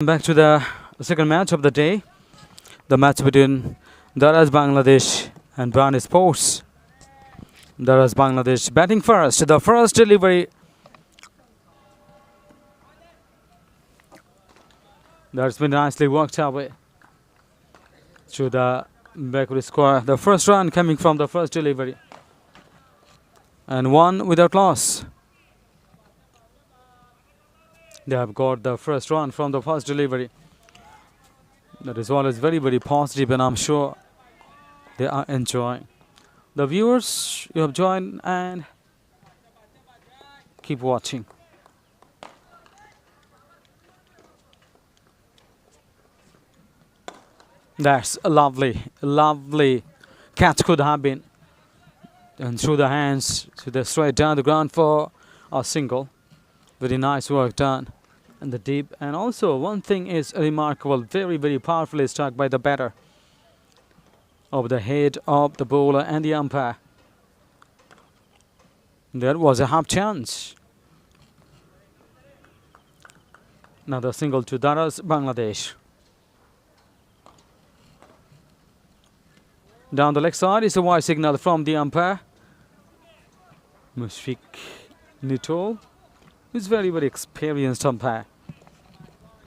Back to the second match of the day, the match between Daraz Bangladesh and TSports. Daraz Bangladesh batting first. The first delivery. That's been nicely worked away to the backward square. The first run coming from the first delivery. And one without loss. They have got the first run from the first delivery. That is always very, very positive, and I'm sure they are enjoying. The viewers, you have joined and keep watching. That's a lovely, lovely catch could have been. And through the hands, to the straight down the ground for a single. Very nice work done. And the deep, and also one thing is remarkable, very, very powerfully struck by the batter over the head of the bowler and the umpire. There was a half chance. Another single to Daraz, Bangladesh. Down the leg side is a wide signal from the umpire. Mushfiq Nitol, who's very, very experienced umpire.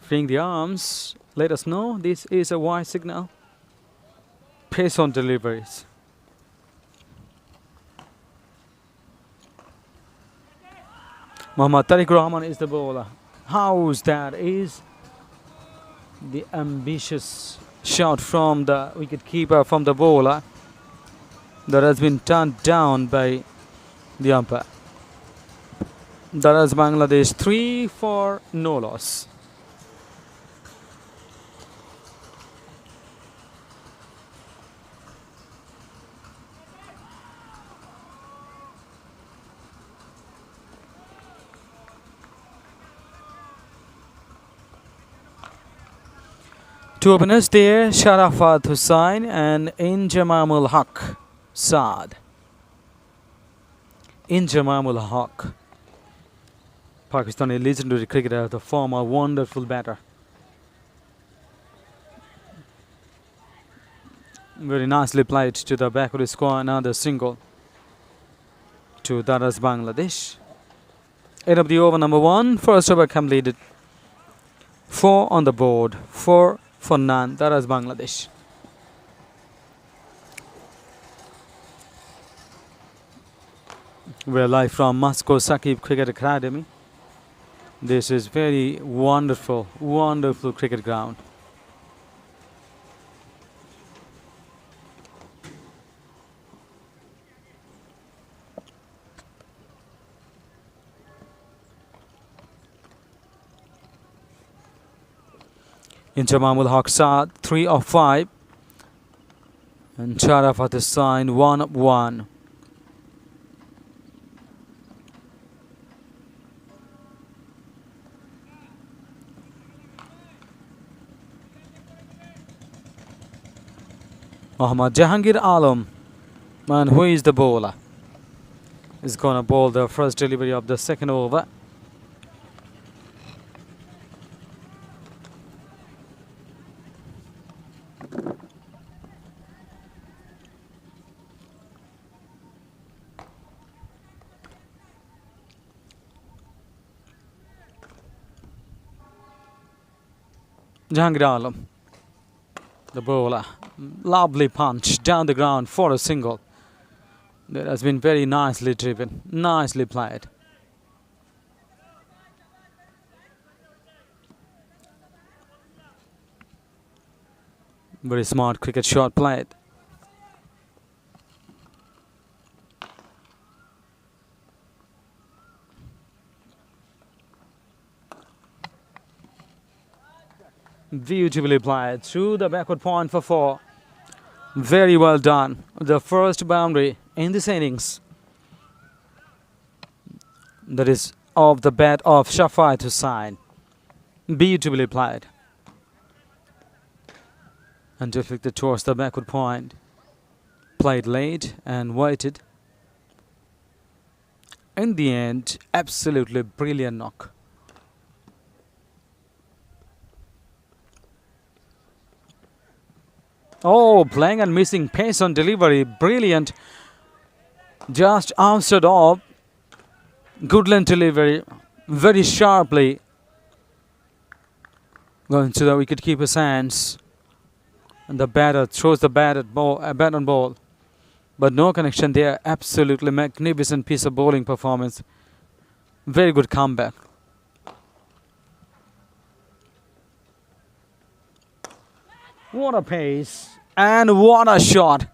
Freeing the arms, let us know this is a wide signal. Pace on deliveries. Muhammad Tariq Rahman is the bowler. How's that? Is the ambitious shot from the wicket-keeper from the bowler that has been turned down by the umpire. Daraz Bangladesh 3 for no loss. Two openers there, Sharafat Hussain and Injamamul Haq Saad. Injamamul Haq, Pakistani legendary cricketer, the former wonderful batter. Very nicely played to the backward square, another single to Daraz Bangladesh. End of the over number 1, first over completed. 4 on the board, 4 for none, Daraz Bangladesh. We're live from Moscow Sakib Cricket Academy. This is very wonderful, wonderful cricket ground. Injamamul Haq Saad 3 of 5 and Sharafat Hussain 1 of 1. Muhammad Jahangir Alam, man, who is the bowler, is gonna bowl the first delivery of the second over. Jahangir Alam, the bowler, lovely punch down the ground for a single. That has been very nicely driven, nicely played. Very smart cricket shot played. Beautifully played through the backward point for 4. Very well done. The first boundary in this innings. That is of the bat of Sharafat Hussain. Beautifully played. And deflected towards the backward point. Played late and waited. In the end, absolutely brilliant knock. Oh, playing and missing pace on delivery. Brilliant. Just answered off. Good length delivery. Very sharply. Going to the wicketkeeper's hands. And the batter throws the bat on ball. But no connection there. Absolutely magnificent piece of bowling performance. Very good comeback. What a pace. And what a shot.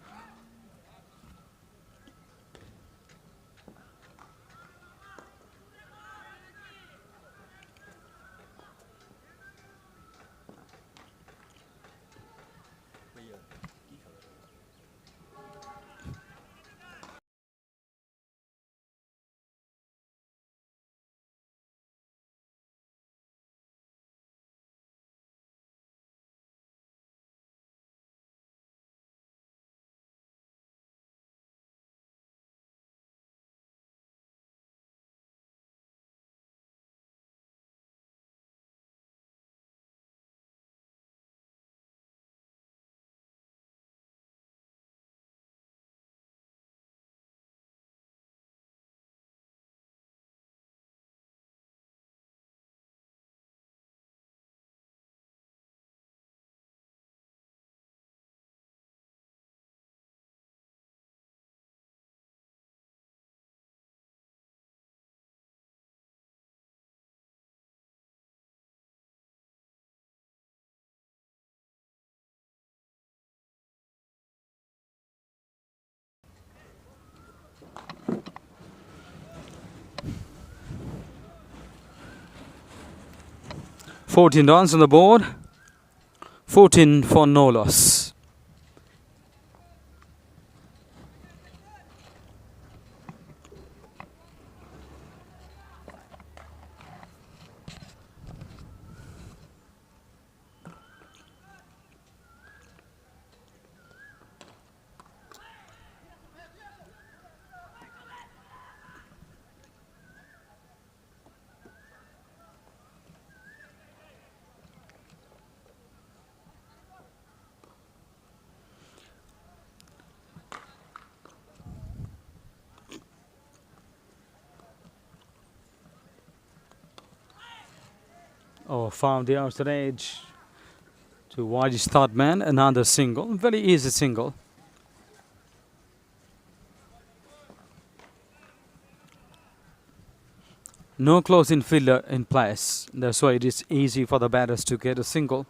"14 runs on the board. 14 for no loss." Oh, found the outside edge to Waj's third man. Another single. Very easy single. No close infielder in place. That's why it is easy for the batters to get a single.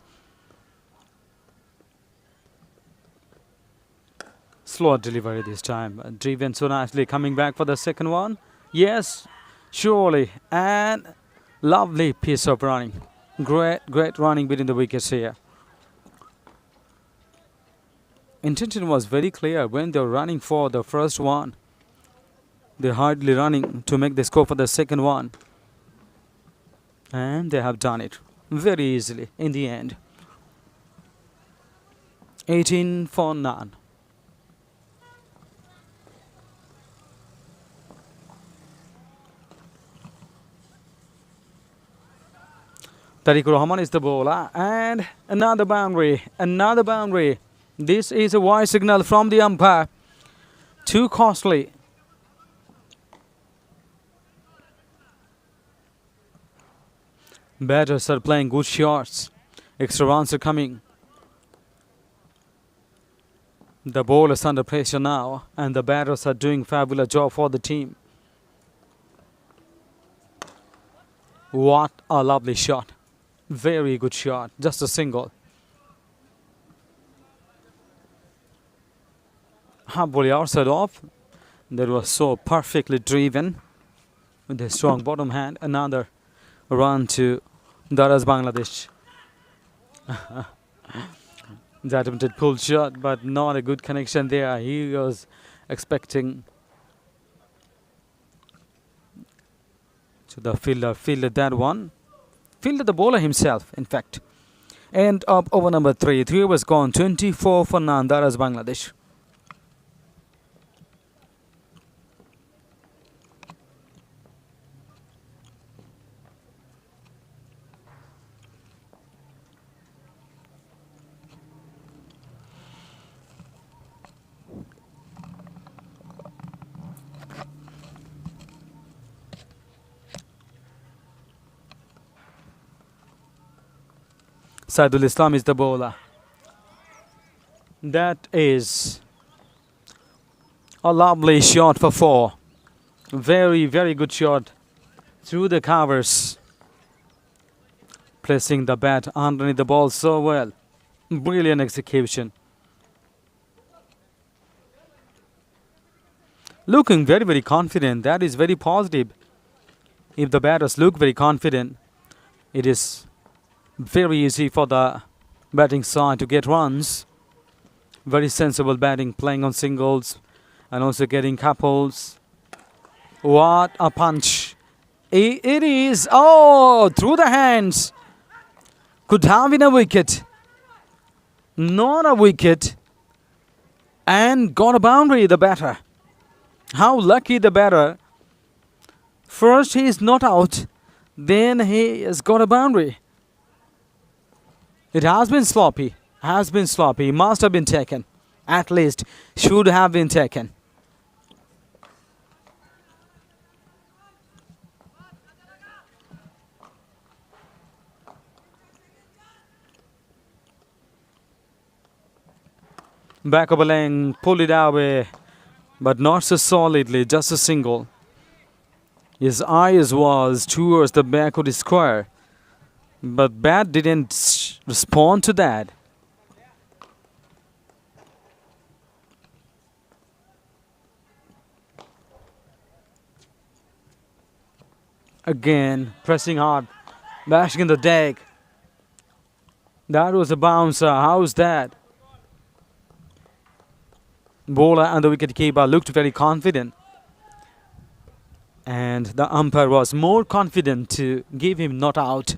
Slow delivery this time. Driven so nicely. Coming back for the second one. Yes, surely. And lovely piece of running. Great running between the wickets here. Intention was very clear when they were running for the first one. They're hardly running to make the score for the second one. And they have done it very easily in the end. 18 for none. Tariq Rahman is the bowler. And another boundary. Another boundary. This is a wide signal from the umpire. Too costly. Batters are playing good shots. Extra runs are coming. The ball is under pressure now, and the batters are doing fabulous job for the team. What a lovely shot. Very good shot. Just a single. Half volley outside off. That was so perfectly driven with a strong bottom hand. Another run to Daraz, Bangladesh. The attempted pull shot, but not a good connection there. He was expecting to the fielder. Fielded that one. Fielded the bowler himself, in fact. End of over number 3. 3 overs gone. 24 for none. Daraz, Bangladesh. Saidul Islam is the bowler. That is a lovely shot for 4. Very, very good shot through the covers. Placing the bat underneath the ball so well. Brilliant execution. Looking very, very confident. That is very positive. If the batters look very confident, it is very easy for the batting side to get runs. Very sensible batting, playing on singles and also getting couples. What a punch. It is. Oh, through the hands. Could have been a wicket. Not a wicket. And got a boundary, the batter. How lucky the batter. First he is not out. Then he has got a boundary. It has been sloppy. Has been sloppy. Must have been taken. At least should have been taken. Back of a lane, pull it away, but not so solidly, just a single. His eyes was towards the back of the square, but bat didn't respond to that. Again, pressing hard, bashing in the deck. That was a bouncer. How's that? Bowler and the wicketkeeper looked very confident. And the umpire was more confident to give him not out.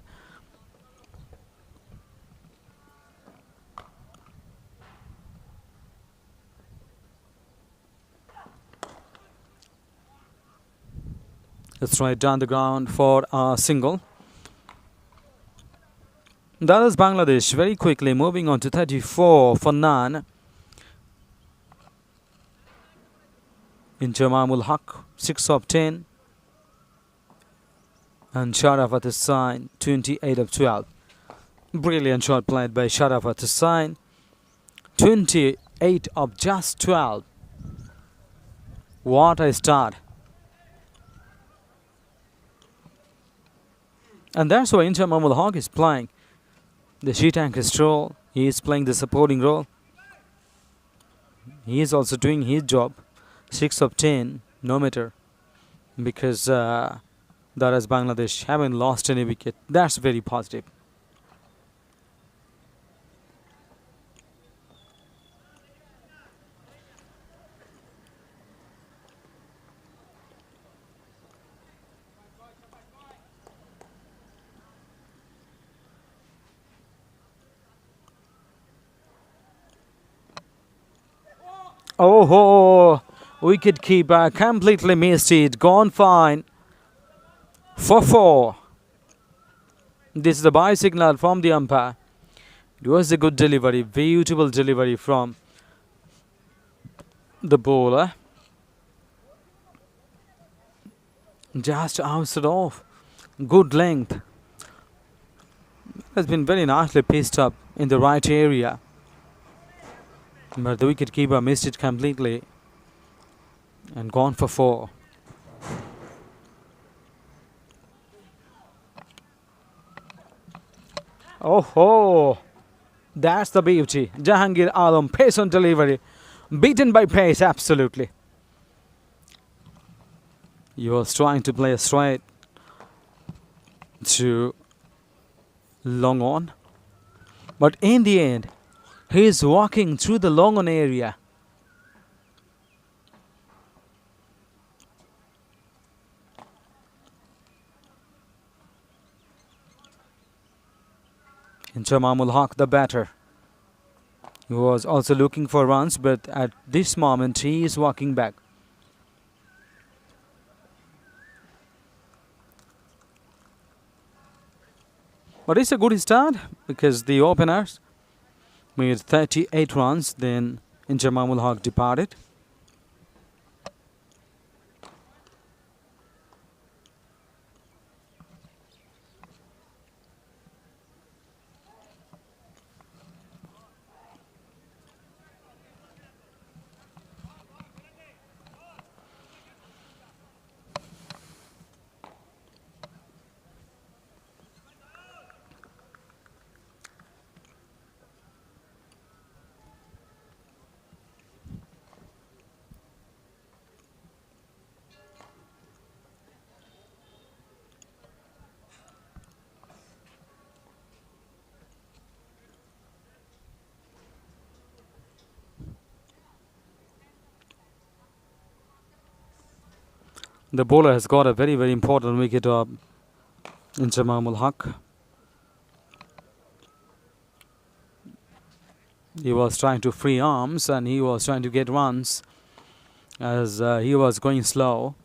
Let's try down the ground for a single. That is Bangladesh very quickly moving on to 34 for none. Injamamul Haq 6 of 10 and Sharafat Hussain 28 of 12. Brilliant shot played by Sharafat Hussain. 28 of just 12. What a start. And that's why Injamamul Haq is playing the sheet anchor's role. He is playing the supporting role. He is also doing his job. 6 of 10, no matter, because Daraz Bangladesh haven't lost any wicket. That's very positive. Oh, wicket keeper completely missed it. Gone fine. For 4. This is the bye signal from the umpire. It was a good delivery. Beautiful delivery from the bowler. Just outside off. Good length. Has been very nicely pitched up in the right area. But the wicket keeper missed it completely. And gone for 4. Oh, that's the beauty. Jahangir Alam, pace on delivery. Beaten by pace, absolutely. He was trying to play a straight to long on. But in the end, he is walking through the long on area. Injamamul Haq, the batter, he was also looking for runs, but at this moment he is walking back. But it's a good start because the openers made 38 runs, then Injamamul Haq departed. The bowler has got a very, very important wicket in Jamamul Haq. He was trying to free arms and he was trying to get runs as he was going slow.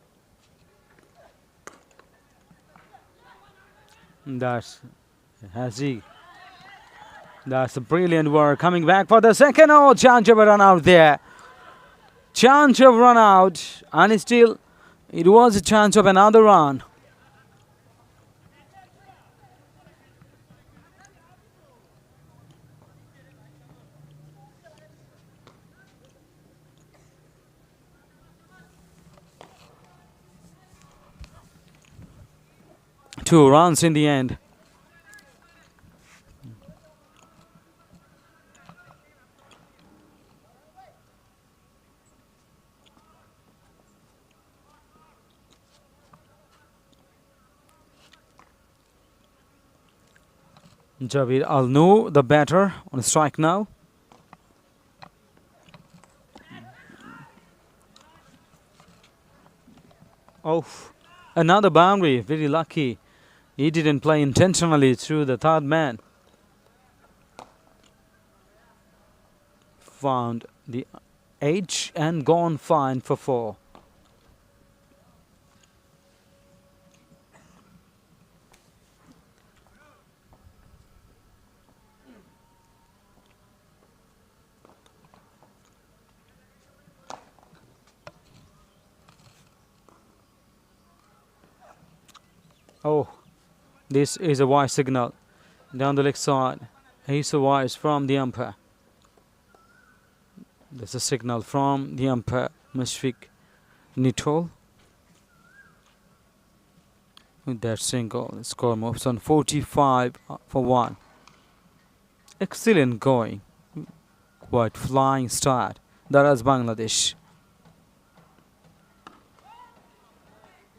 That's a brilliant work. Coming back for the second. Oh, chance of a run out there. Chance of run out, and still it was a chance of another run. Two runs in the end. Javeed Al-Nu, the batter, on strike now. Oh, another boundary. Very lucky. He didn't play intentionally through the third man. Found the edge and gone fine for 4. Oh, this is a wide signal down the leg side. He's a wise from the umpire. There's a signal from the umpire, Mushfiq Nitol. With that single, the score moves on 45 for 1. Excellent going. Quite flying start. Daraz Bangladesh.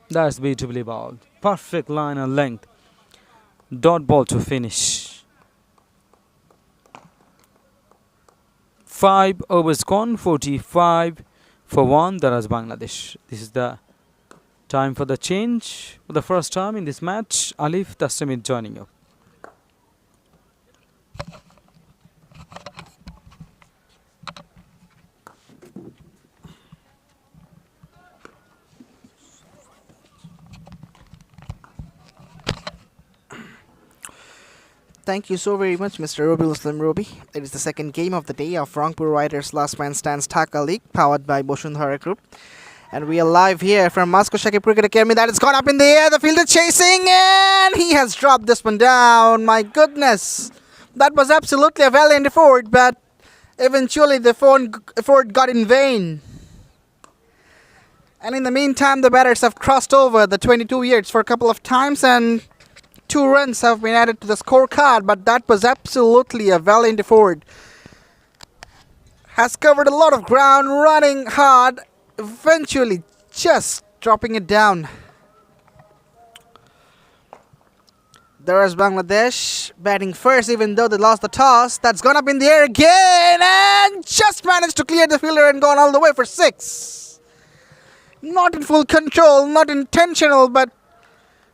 That's beautifully bowled. Perfect line and length. Dot ball to finish. 5 overs gone, 45 for 1. Daraz Bangladesh. This is the time for the change. For the first time in this match, Alif Tasmid joining you. Thank you so very much, Mr. Robi Muslim Robi. It is the second game of the day of Rangpur Riders Last Man Stands Dhaka League, powered by Boshundhara Group. And we are live here from Moscow Shakib Cricket Academy. That has gone up in the air. The fielder chasing, and he has dropped this one down. My goodness. That was absolutely a valiant effort, but eventually the effort got in vain. And in the meantime, the batters have crossed over the 22 yards for a couple of times, and 2 runs have been added to the scorecard, but that was absolutely a valiant effort. Has covered a lot of ground, running hard, eventually just dropping it down. There is Bangladesh batting first, even though they lost the toss. That's gone up in the air again and just managed to clear the fielder and gone all the way for 6. Not in full control, not intentional, but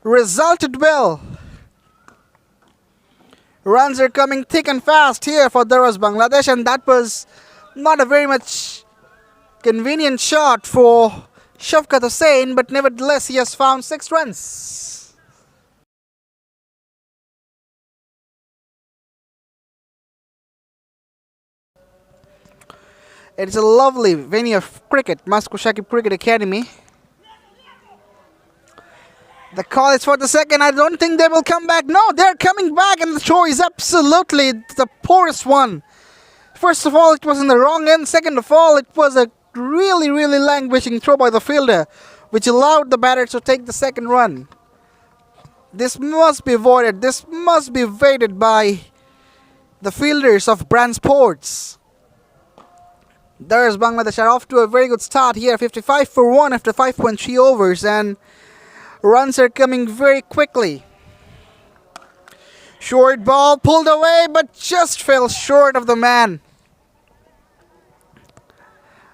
resulted well. Runs are coming thick and fast here for Daraz Bangladesh, and that was not a very much convenient shot for Shafqat Hussain, but nevertheless he has found 6 runs. It's a lovely venue of cricket, Moscow Shakib Cricket Academy. The call is for the second. I don't think they will come back. No, they're coming back, and the throw is absolutely the poorest one. First of all, it was in the wrong end. Second of all, it was a really, really languishing throw by the fielder, which allowed the batter to take the second run. This must be avoided. This must be evaded by the fielders of Brand Sports. There's Bangladesh are off to a very good start here. 55 for 1 after 5.3 overs, and runs are coming very quickly. Short ball pulled away, but just fell short of the man.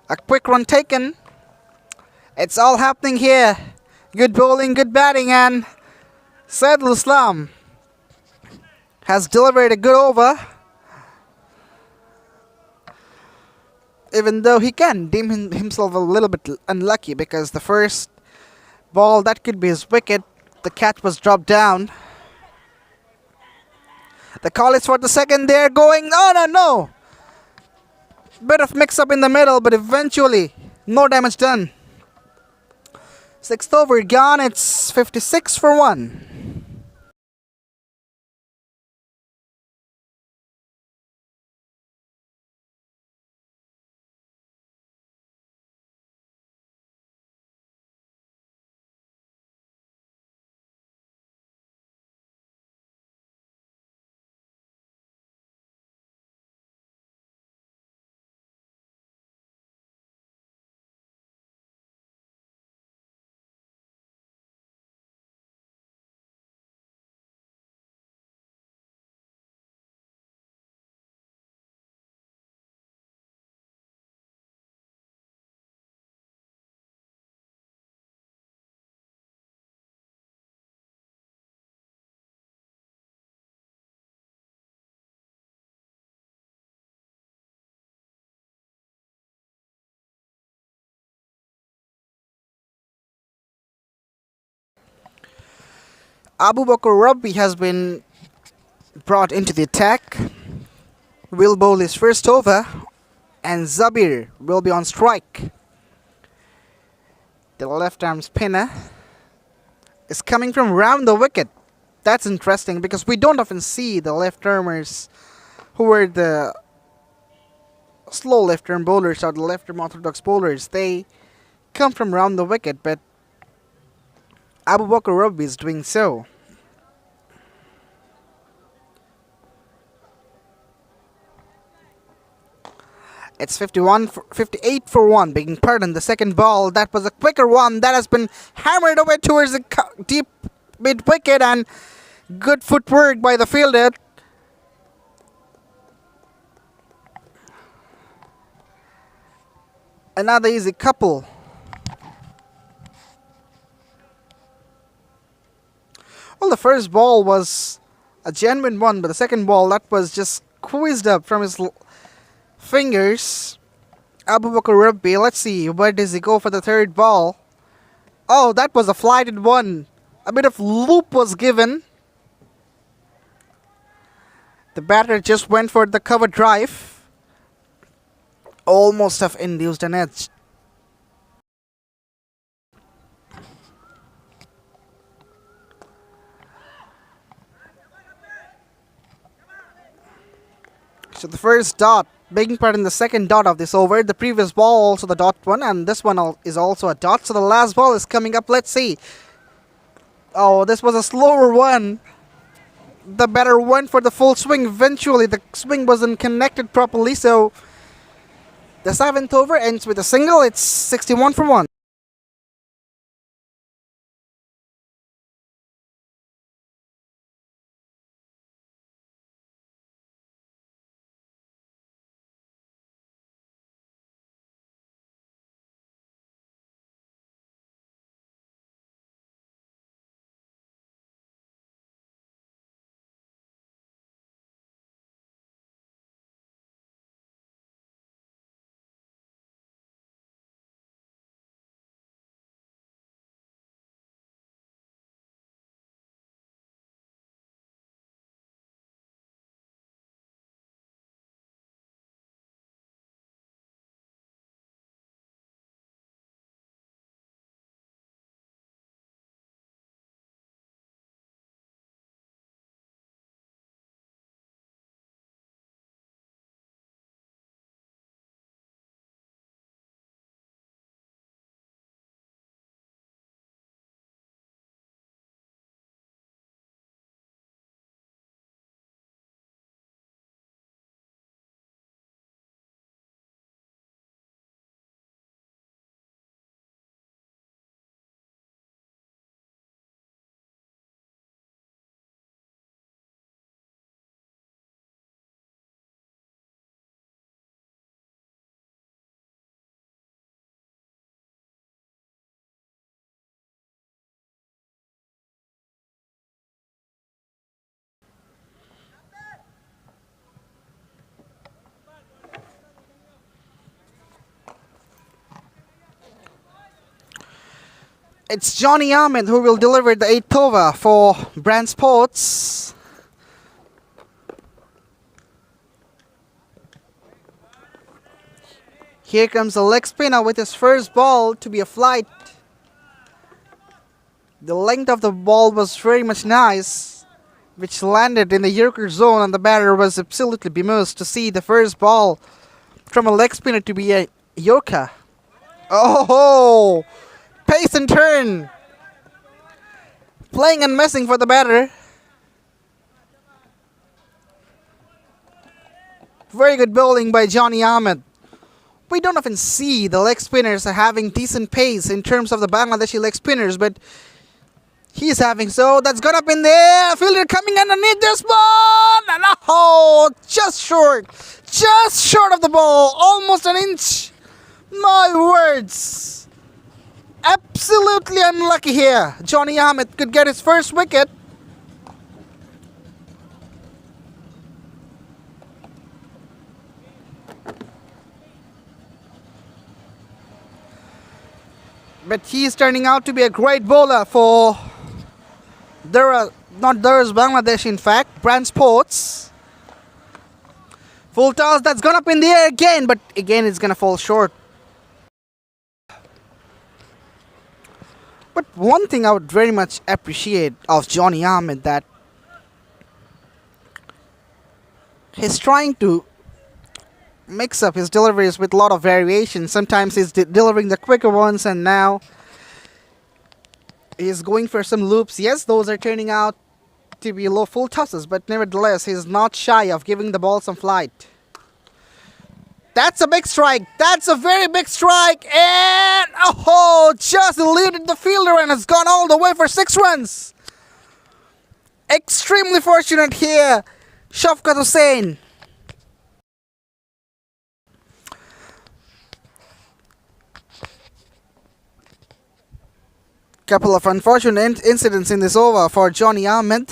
A quick run taken. It's all happening here Good bowling, good batting, and Saidul Islam has delivered a good over. Even though he can deem himself a little bit unlucky because the first ball that could be his wicket, the catch was dropped down. The call is for the second. They're going. Oh no! Bit of mix up in the middle, but eventually no damage done. Sixth over gone. It's 56 for 1. Abu Bakr Rabbi has been brought into the attack. Will bowl his first over, and Zabir will be on strike. The left arm spinner is coming from round the wicket. That's interesting because we don't often see the left armers who are the slow left arm bowlers or the left arm orthodox bowlers. They come from round the wicket, but Abu Bakr Rabbi is doing so. It's 58 for 1. Begging pardon, the second ball, that was a quicker one that has been hammered away towards the deep mid wicket, and good footwork by the fielder. Another easy couple. Well, the first ball was a genuine one, but the second ball, that was just squeezed up from his fingers. Abu Bakr Rabbi, let's see, where does he go for the third ball? Oh, that was a flighted one. A bit of loop was given. The batter just went for the cover drive. Almost have induced an edge. So the first dot, begging pardon, the second dot of this over. The previous ball also the dot one, and this one is also a dot. So the last ball is coming up. Let's see. Oh, this was a slower one. The batter went for the full swing. Eventually, the swing wasn't connected properly. So the seventh over ends with a single. It's 61 for 1. It's Johnny Ahmed who will deliver the 8th over for Brand Sports. Here comes the leg spinner with his first ball to be a flight. The length of the ball was very much nice, which landed in the Yorker zone, and the batter was absolutely bemused to see the first ball from a leg spinner to be a Yorker. Oh, pace and turn. Playing and messing for the batter. Very good bowling by Johnny Ahmed. We don't often see the leg spinners having decent pace in terms of the Bangladeshi leg spinners, but he's having so. That's got up in there. Fielder coming underneath this ball. And oh, just short of the ball. Almost an inch. My words. Absolutely unlucky here. Johnny Ahmed could get his first wicket. But he's turning out to be a great bowler for Daraz, not Daraz, Bangladesh in fact, Brand Sports. Full toss, that's gone up in the air again, but again it's gonna fall short. But one thing I would very much appreciate of Johnny Ahmed, that he's trying to mix up his deliveries with a lot of variation. Sometimes he's delivering the quicker ones, and now he's going for some loops. Yes, those are turning out to be low full tosses, but nevertheless he's not shy of giving the ball some flight. That's a big strike. That's a very big strike, and oh, just eluded the fielder and has gone all the way for 6 runs. Extremely fortunate here, Shafqat Hussain. Couple of unfortunate incidents in this over for Johnny Ahmed.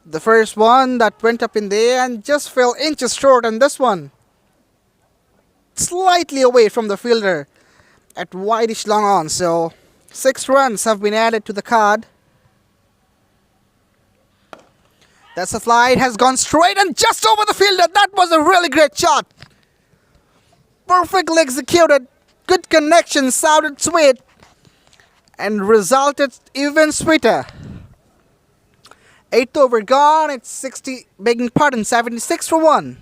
The first one that went up in the air and just fell inches short, and this one slightly away from the fielder at wideish long on. So 6 runs have been added to the card. That's a fly. It has gone straight and just over the fielder. That was a really great shot. Perfectly executed. Good connection. Sounded sweet. And resulted even sweeter. 8th over gone. It's 76 for 1.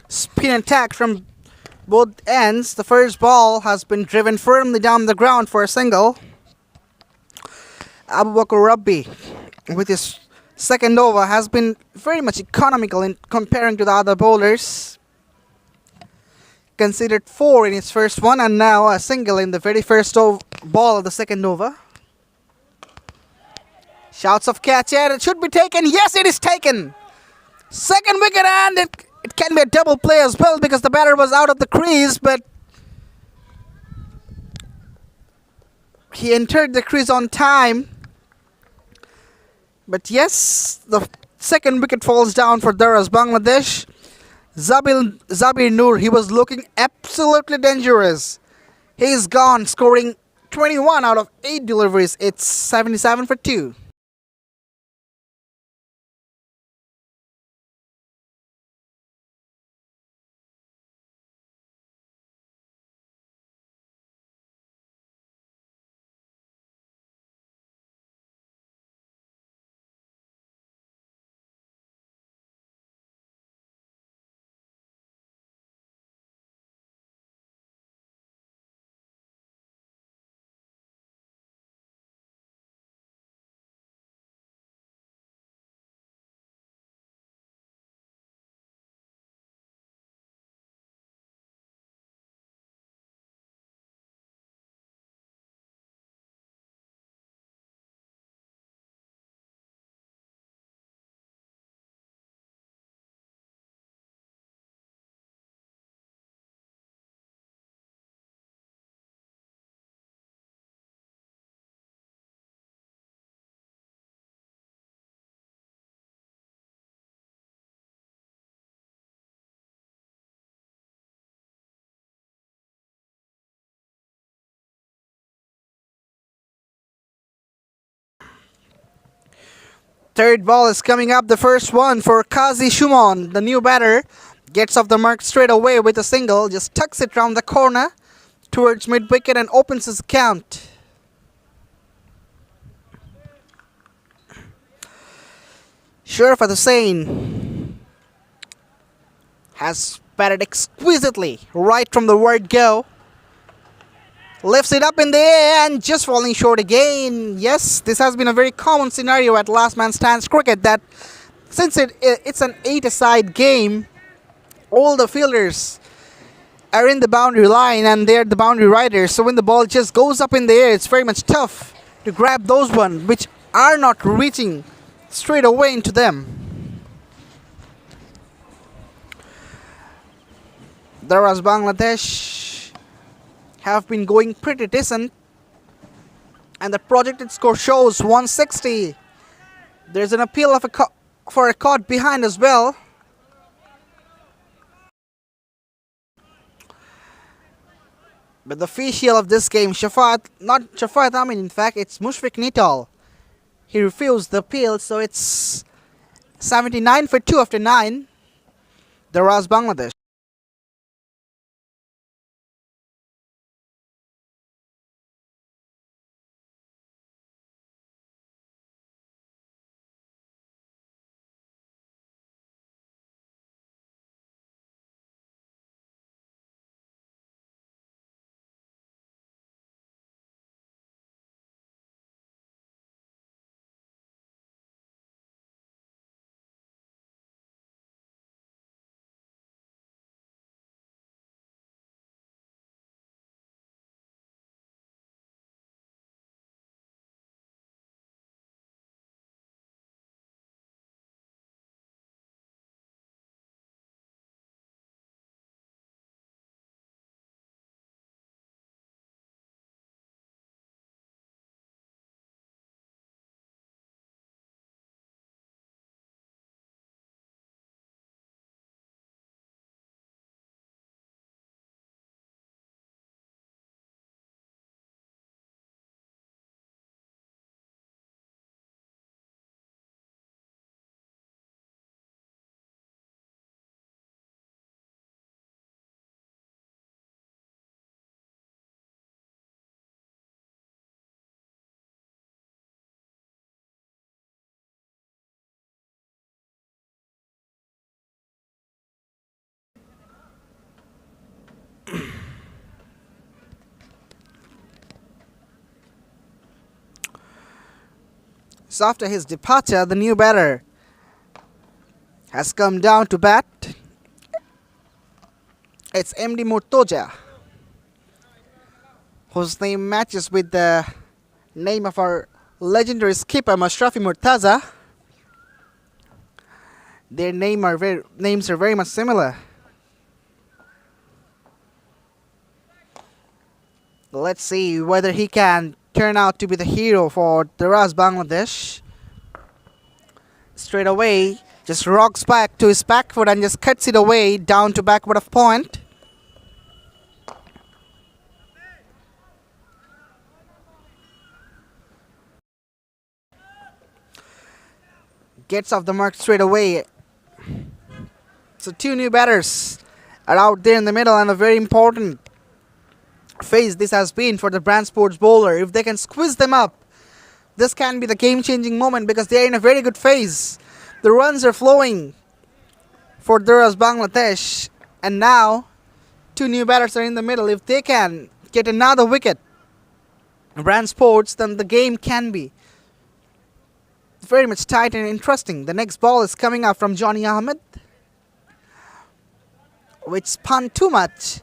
Spin attack from both ends. The first ball has been driven firmly down the ground for a single. Abu Bakr Rabbi, with his second over, has been very much economical in comparing to the other bowlers. Considered 4 in his first one, and now a single in the very first ball of the second over. Shouts of catch here. It should be taken. Yes, it is taken. Second wicket, and it can be a double play as well because the batter was out of the crease, but he entered the crease on time. But yes, the second wicket falls down for Daraz, Bangladesh. Zabir Noor, he was looking absolutely dangerous. He's gone, scoring 21 out of 8 deliveries. It's 77 for 2. Third ball is coming up. The first one for Kazi Shumon, the new batter. Gets off the mark straight away with a single. Just tucks it round the corner towards mid-wicket and opens his count. Sharafat Hussain has batted exquisitely right from the word go. Lifts it up in the air and just falling short again. Yes, this has been a very common scenario at last man stands cricket, that since it's an 8-a-side game, all the fielders are in the boundary line and they're the boundary riders. So when the ball just goes up in the air, it's very much tough to grab those ones which are not reaching straight away into them. Daraz Bangladesh have been going pretty decent, and the projected score shows 160. There's an appeal for a caught behind as well. But the official of this game, not Shafat Amin, in fact, it's Mushfiq Nital. He refused the appeal, so it's 79 for 2 after 9. Daraz Bangladesh. So after his departure, the new batter has come down to bat. It's MD Murtoja, whose name matches with the name of our legendary skipper Mashrafi Murtaza. Their names are very much similar. Let's see whether he can turn out to be the hero for Daraz Bangladesh. Straight away, just rocks back to his back foot and just cuts it away down to backward of point. Gets off the mark straight away. So two new batters are out there in the middle, and a very important phase this has been for the brand sports bowler. If they can squeeze them up, this can be the game-changing moment because they are in a very good phase. The runs are flowing for Daraz Bangladesh, and now two new batters are in the middle. If they can get another wicket, brand sports, then the game can be very much tight and interesting. The next ball is coming up from Johnny Ahmed, which spun too much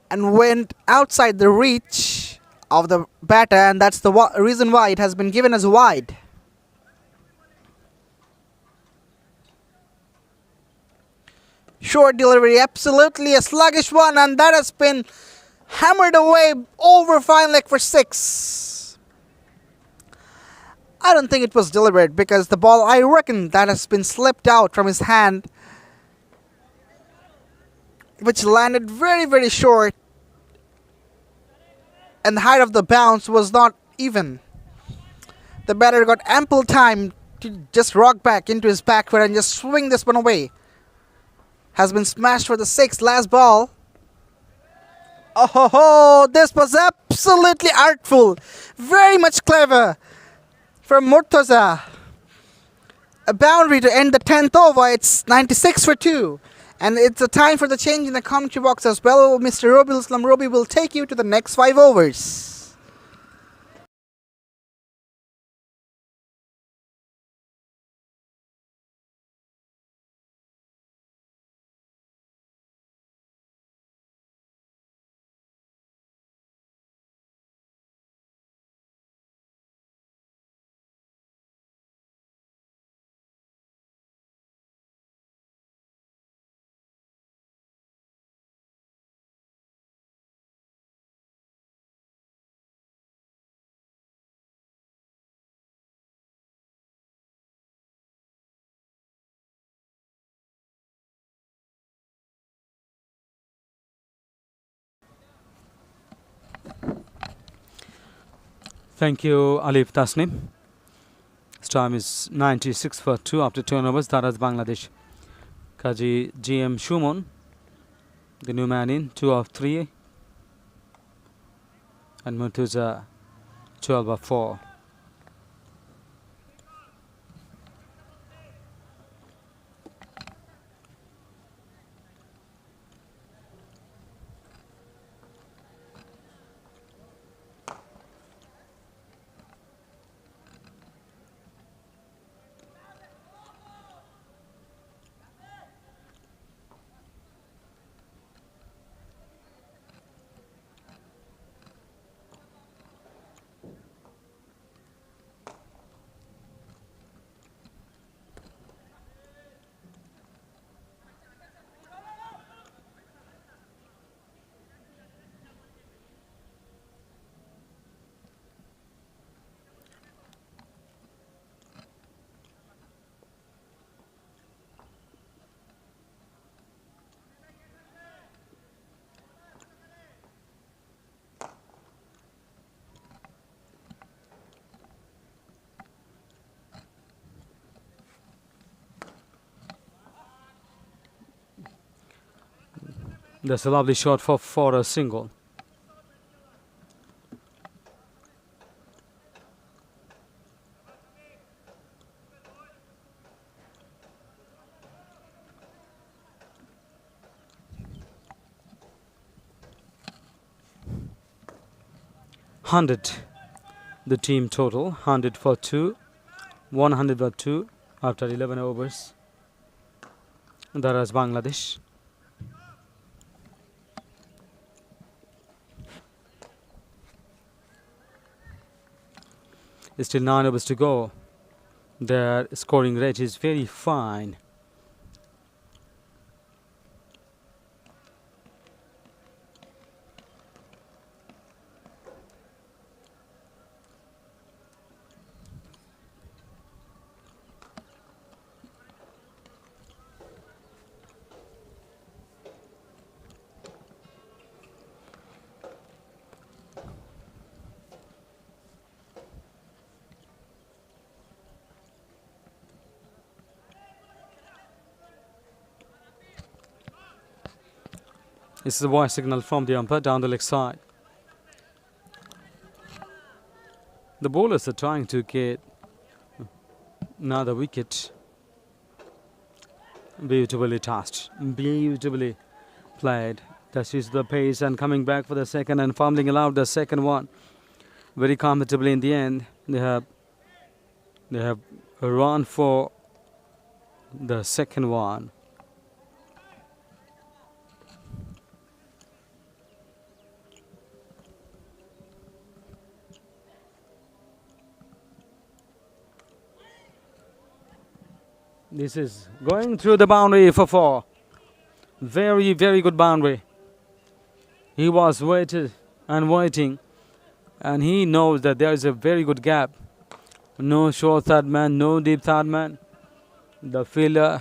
and went outside the reach of the batter, and that's the reason why it has been given as wide. Short delivery, absolutely a sluggish one, and that has been hammered away over fine leg for 6. I don't think it was deliberate because the ball, I reckon, that has been slipped out from his hand, which landed very, very short, and the height of the bounce was not even. The batter got ample time to just rock back into his backward and just swing this one away. Has been smashed for the 6th, last ball. Oh ho ho! This was absolutely artful. Very much clever from Murtaza. A boundary to end the 10th over. It's 96 for 2. And it's a time for the change in the commentary box as well. Mr. Robil Islam Robi will take you to the next 5 overs. Thank you, Alif Tasnim. His time is 96 for 2 after turnovers. Daraz Bangladesh. Kaji GM Shumon, the new man in, 2 of 3. And Murtuza, 12 of 4. That's a lovely shot for a single. Hundred, the team total 100 for 2, 100 for 2 after 11 overs. Daraz Bangladesh. Still 9 overs to go. Their scoring rate is very fine. This is a voice signal from the umpire down the leg side. The bowlers are trying to get another wicket. Beautifully tossed, beautifully played. That is the pace, and coming back for the second and fumbling allowed the second one very comfortably in the end. They have run for the second one. This is going through the boundary for 4. Very, very good boundary. He was waited and waiting, and he knows that there is a very good gap. No short third man, no deep third man. The fielder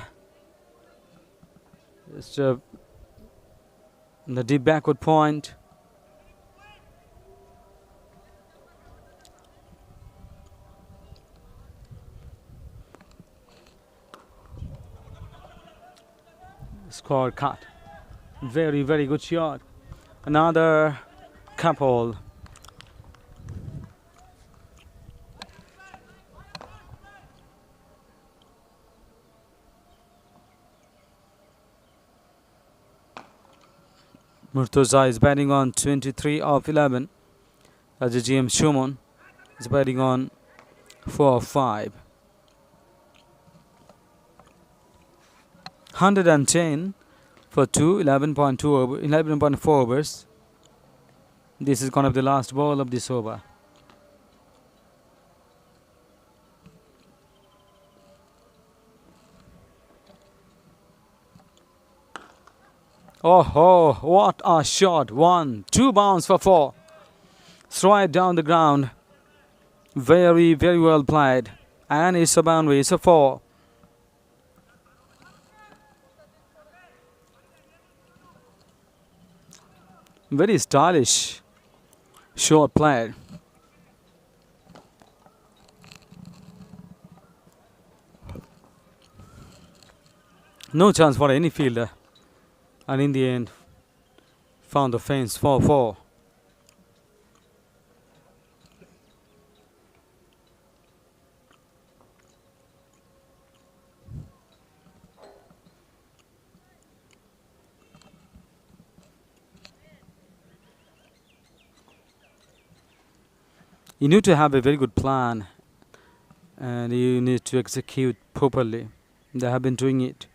is the deep backward point. Score cut. Very, very good shot. Another couple. Murtaza is batting on 23 of 11. As the GM Shumon is batting on 4 of 5. 110 for 2, 11.2 over, 11.4 overs. This is going to be the last ball of this over. Oh, what a shot. 1, 2 bounce for 4. Straight down the ground. Very, very well played. And it's a boundary. It's a 4. Very stylish shot played. No chance for any fielder. And in the end, found the fence 4-4. You need to have a very good plan and you need to execute properly. They have been doing it.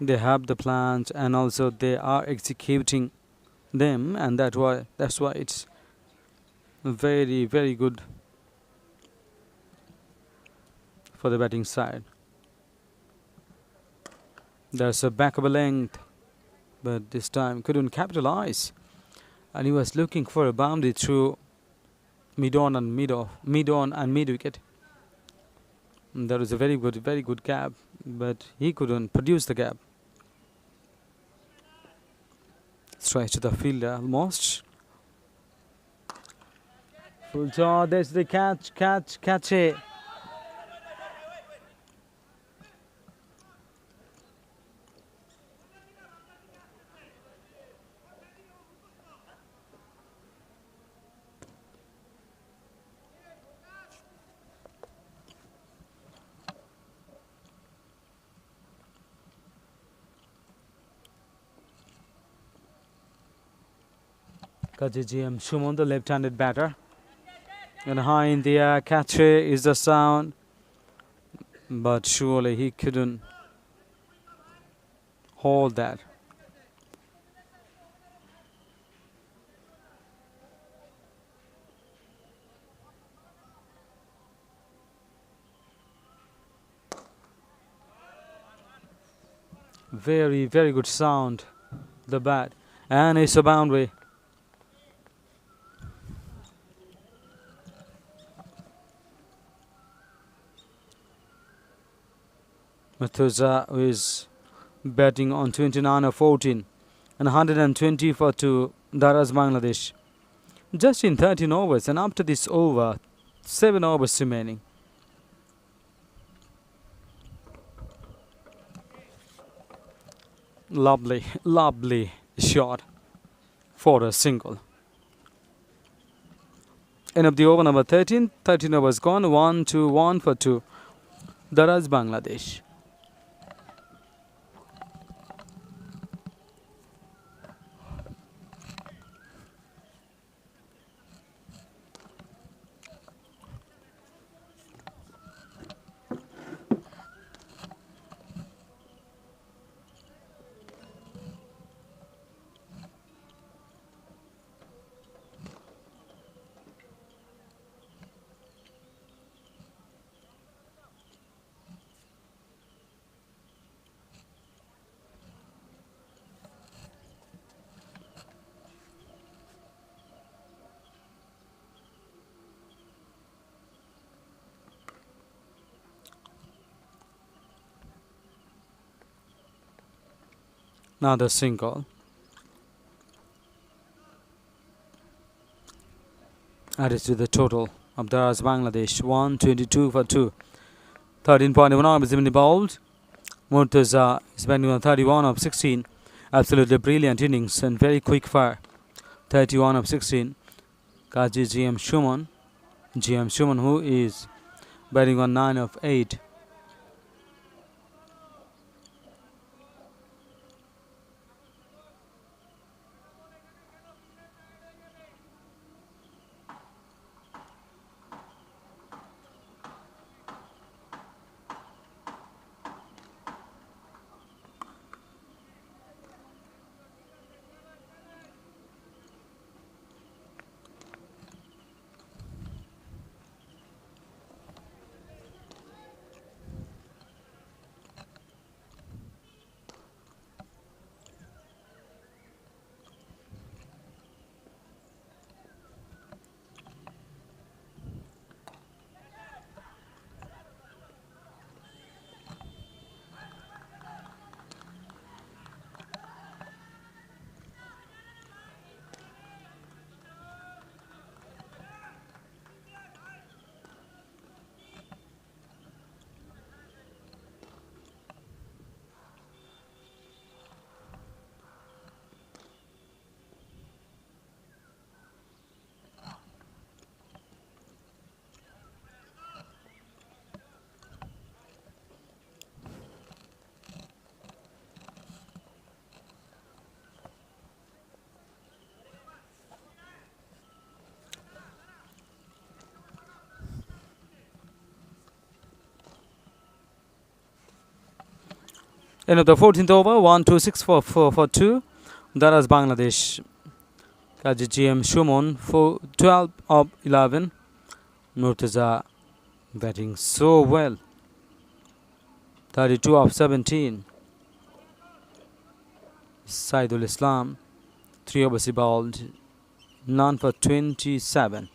They have the plans and also they are executing them, and that's why it's very, very good for the batting side. There's a back of a length, but this time couldn't capitalize, and he was looking for a boundary through mid-on and mid-wicket. That was a very good gap, but he couldn't produce the gap. Straight to the fielder almost. Full shot, there's the catch it. GM Shumon, the left-handed batter. And high in the air, catch is the sound. But surely he couldn't hold that. Very, very good sound, the bat. And it's a boundary. Murtaza is batting on 29 of 14 and 120 for 2. Daraz, Bangladesh. Just in 13 overs, and after this over, 7 overs remaining. Lovely shot for a single. End of the over number 13. 13 overs gone. 1-2-1 for 2. Daraz, Bangladesh. Another single. Added to the total of Daraz, Bangladesh. 122 for 2. 13.1 overs been bowled. Murtaza is batting on 31 of 16. Absolutely brilliant innings and very quick fire. 31 of 16. Kaji GM Shuman who is batting on 9 of 8. End of the 14th over, 1-2-6 for 2. Daraz Bangladesh. Kaji GM Shumon for 12 of 11. Murtaza batting so well. 32 of 17. Saidul Islam 3 overs he bowled, none for 27.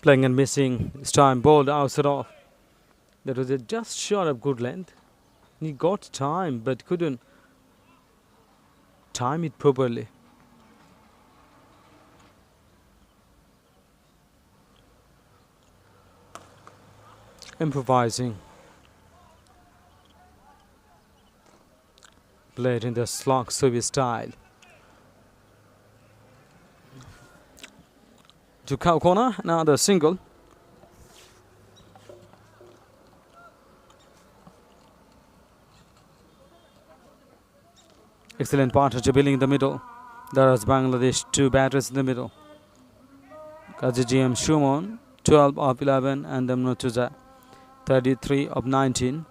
Playing and missing this time, bowled outside off. That was just short of good length. He got time but couldn't time it properly. Improvising. Played in the slog service style. To cow corner, now the single. Excellent partnership building in the middle. There is Bangladesh, 2 batters in the middle. Kaji GM Shumon, 12 of 11, and then Murtaza, 33 of 19.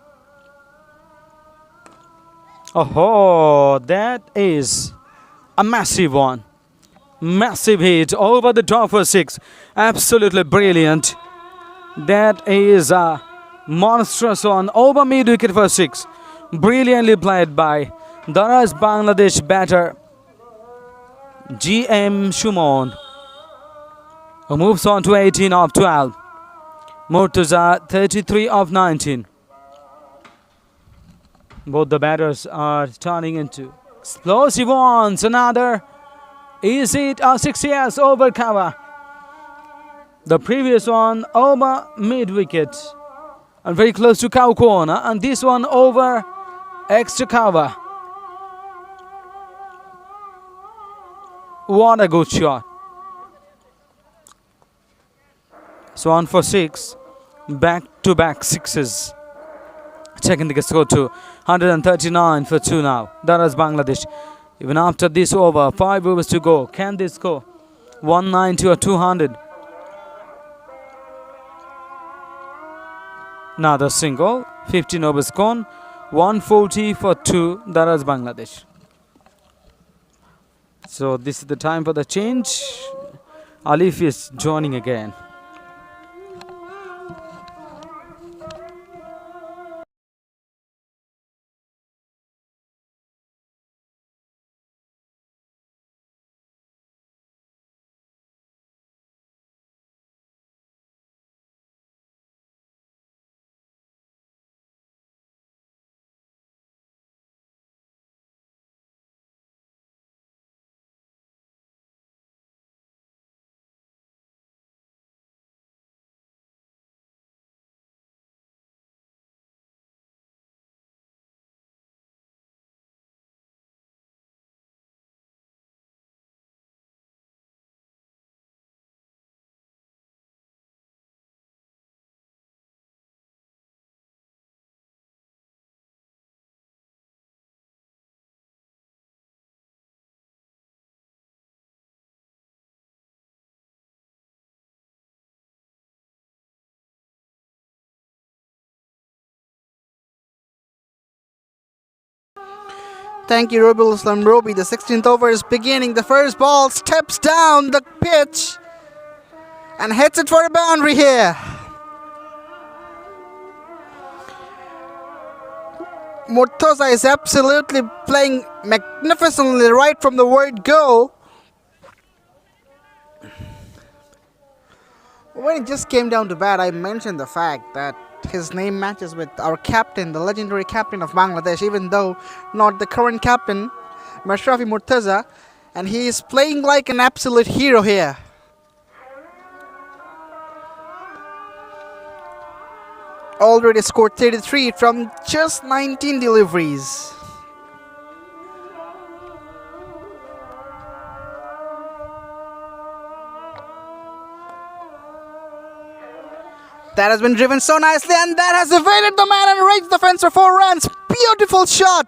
Oh, that is a massive one. Massive hit over the top for 6. Absolutely brilliant. That is a monstrous one over mid wicket for 6. Brilliantly played by Daraz Bangladesh batter GM Shumon, who moves on to 18 of 12. Murtaza 33 of 19. Both the batters are turning into explosive ones. Another. Is it a 6 years over cover? The previous one over mid wicket and very close to cow corner, and this one over extra cover. What a good shot. So on for 6, back-to-back sixes. Checking the score to 139 for 2 now. That is Bangladesh. Even after this over, 5 overs to go. Can they score 190 or 200? Another single. 15 overs gone. 140 for 2. That is Bangladesh. So this is the time for the change. Alif is joining again. Thank you, Robil Islam Robi. The 16th over is beginning. The first ball steps down the pitch and hits it for a boundary here. Murtaza is absolutely playing magnificently right from the word go. When it just came down to bat, I mentioned the fact that his name matches with our captain, the legendary captain of Bangladesh, even though not the current captain, Mashrafi Murtaza, and he is playing like an absolute hero here. Already scored 33 from just 19 deliveries. That has been driven so nicely, and that has evaded the man and reached the fence for 4 runs. Beautiful shot.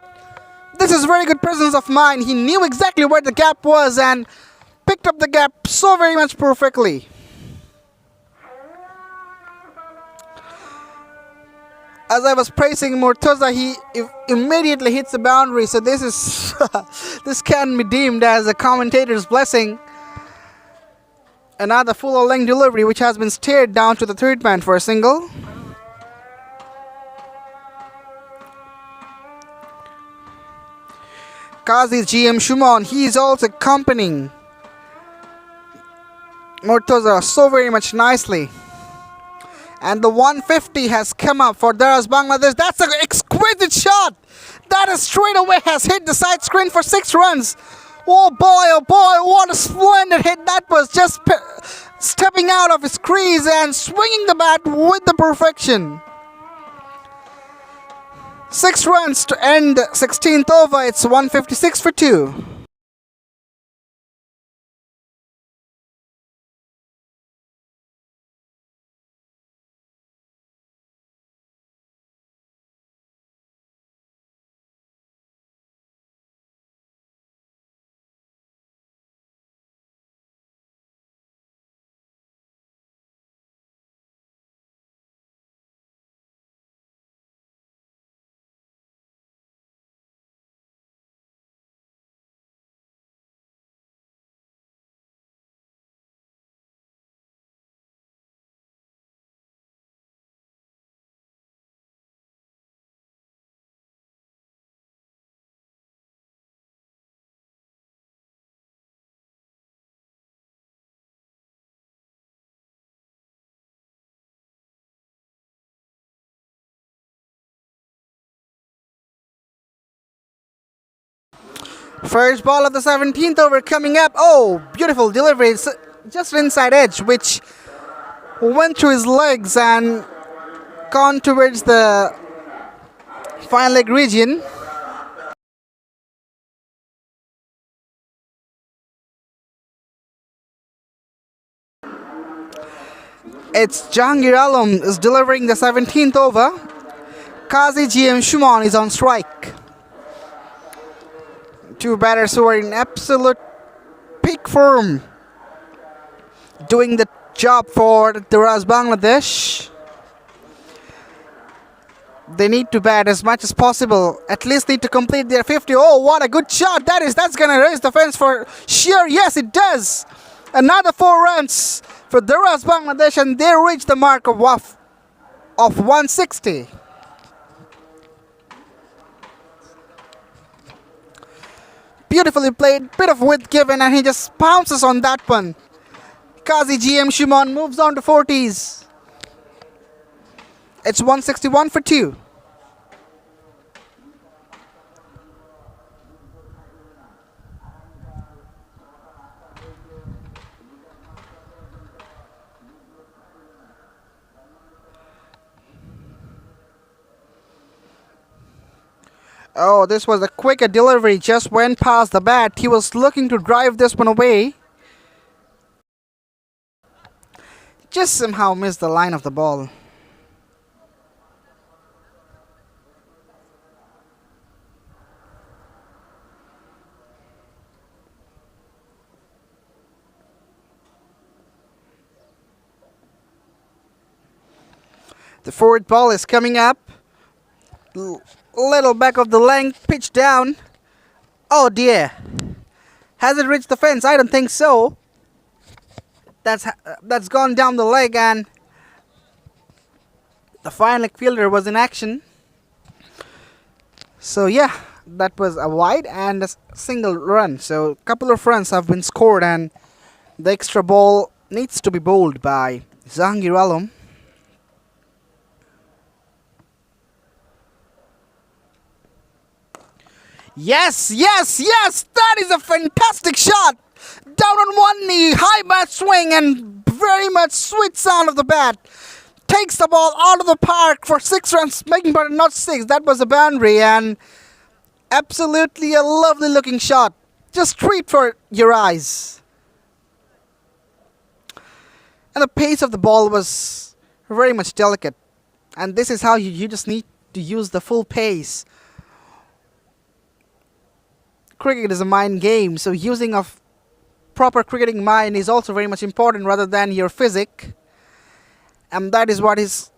This is very good presence of mind. He knew exactly where the gap was and picked up the gap so very much perfectly. As I was praising Murtaza, he immediately hits the boundary. So this is this can be deemed as a commentator's blessing. Another full length delivery which has been stared down to the third man for a single. Qazi's GM Shumon, he is also accompanying Murtaza so very much nicely. And the 150 has come up for Daraz Bangladesh. That's an exquisite shot. That is straight away has hit the side screen for 6 runs. Oh boy, what a splendid hit. That was just stepping out of his crease and swinging the bat with the perfection. 6 runs to end 16th over. It's 156 for 2. First ball of the 17th over coming up. Oh, beautiful delivery. It's just inside edge, which went through his legs and gone towards the fine leg region. It's Jahangir Alam is delivering the 17th over. Qazi GM Shuman is on strike. 2 batters who are in absolute peak form, doing the job for Daraz Bangladesh. They need to bat as much as possible. At least need to complete their 50. Oh, what a good shot that is. That's going to raise the fence for sheer. Yes, it does. Another 4 runs for Daraz Bangladesh, and they reach the mark of 160. Beautifully played, bit of width given, and he just pounces on that one. Qazi GM Shuman moves on to 40s. It's 161 for 2. Oh, this was a quicker delivery, just went past the bat. He was looking to drive this one away. Just somehow missed the line of the ball. The forward ball is coming up. Little back of the length, pitch down. Oh dear. Has it reached the fence? I don't think so. That's gone down the leg, and the fine leg fielder was in action. So yeah, that was a wide and a single run. So a couple of runs have been scored, and the extra ball needs to be bowled by Zahangir Alam. Yes, yes, yes! That is a fantastic shot! Down on one knee, high bat swing, and very much sweet sound of the bat. Takes the ball out of the park for 6 runs, making part not 6. That was a boundary, and absolutely a lovely looking shot. Just treat for your eyes. And the pace of the ball was very much delicate. And this is how you just need to use the full pace. Cricket is a mind game, so using of proper cricketing mind is also very much important rather than your physic. And that is what is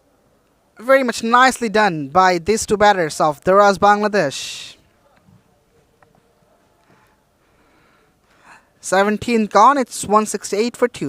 very much nicely done by these two batters of Daraz, Bangladesh. 17th gone, it's 168 for 2.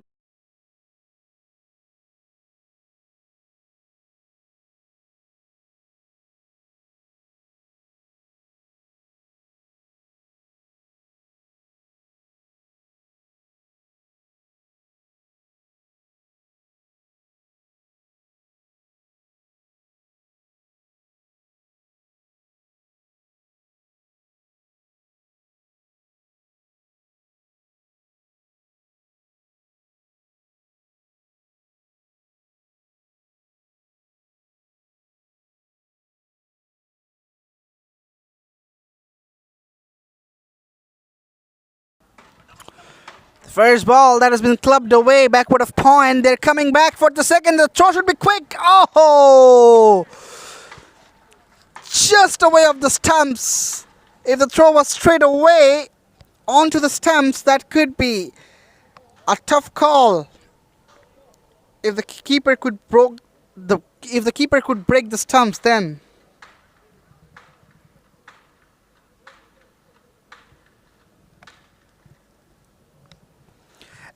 First ball that has been clubbed away, backward of point. They're coming back for the second. The throw should be quick. Oh! Just away of the stumps. If the throw was straight away onto the stumps, that could be a tough call. If the keeper could break the stumps, then.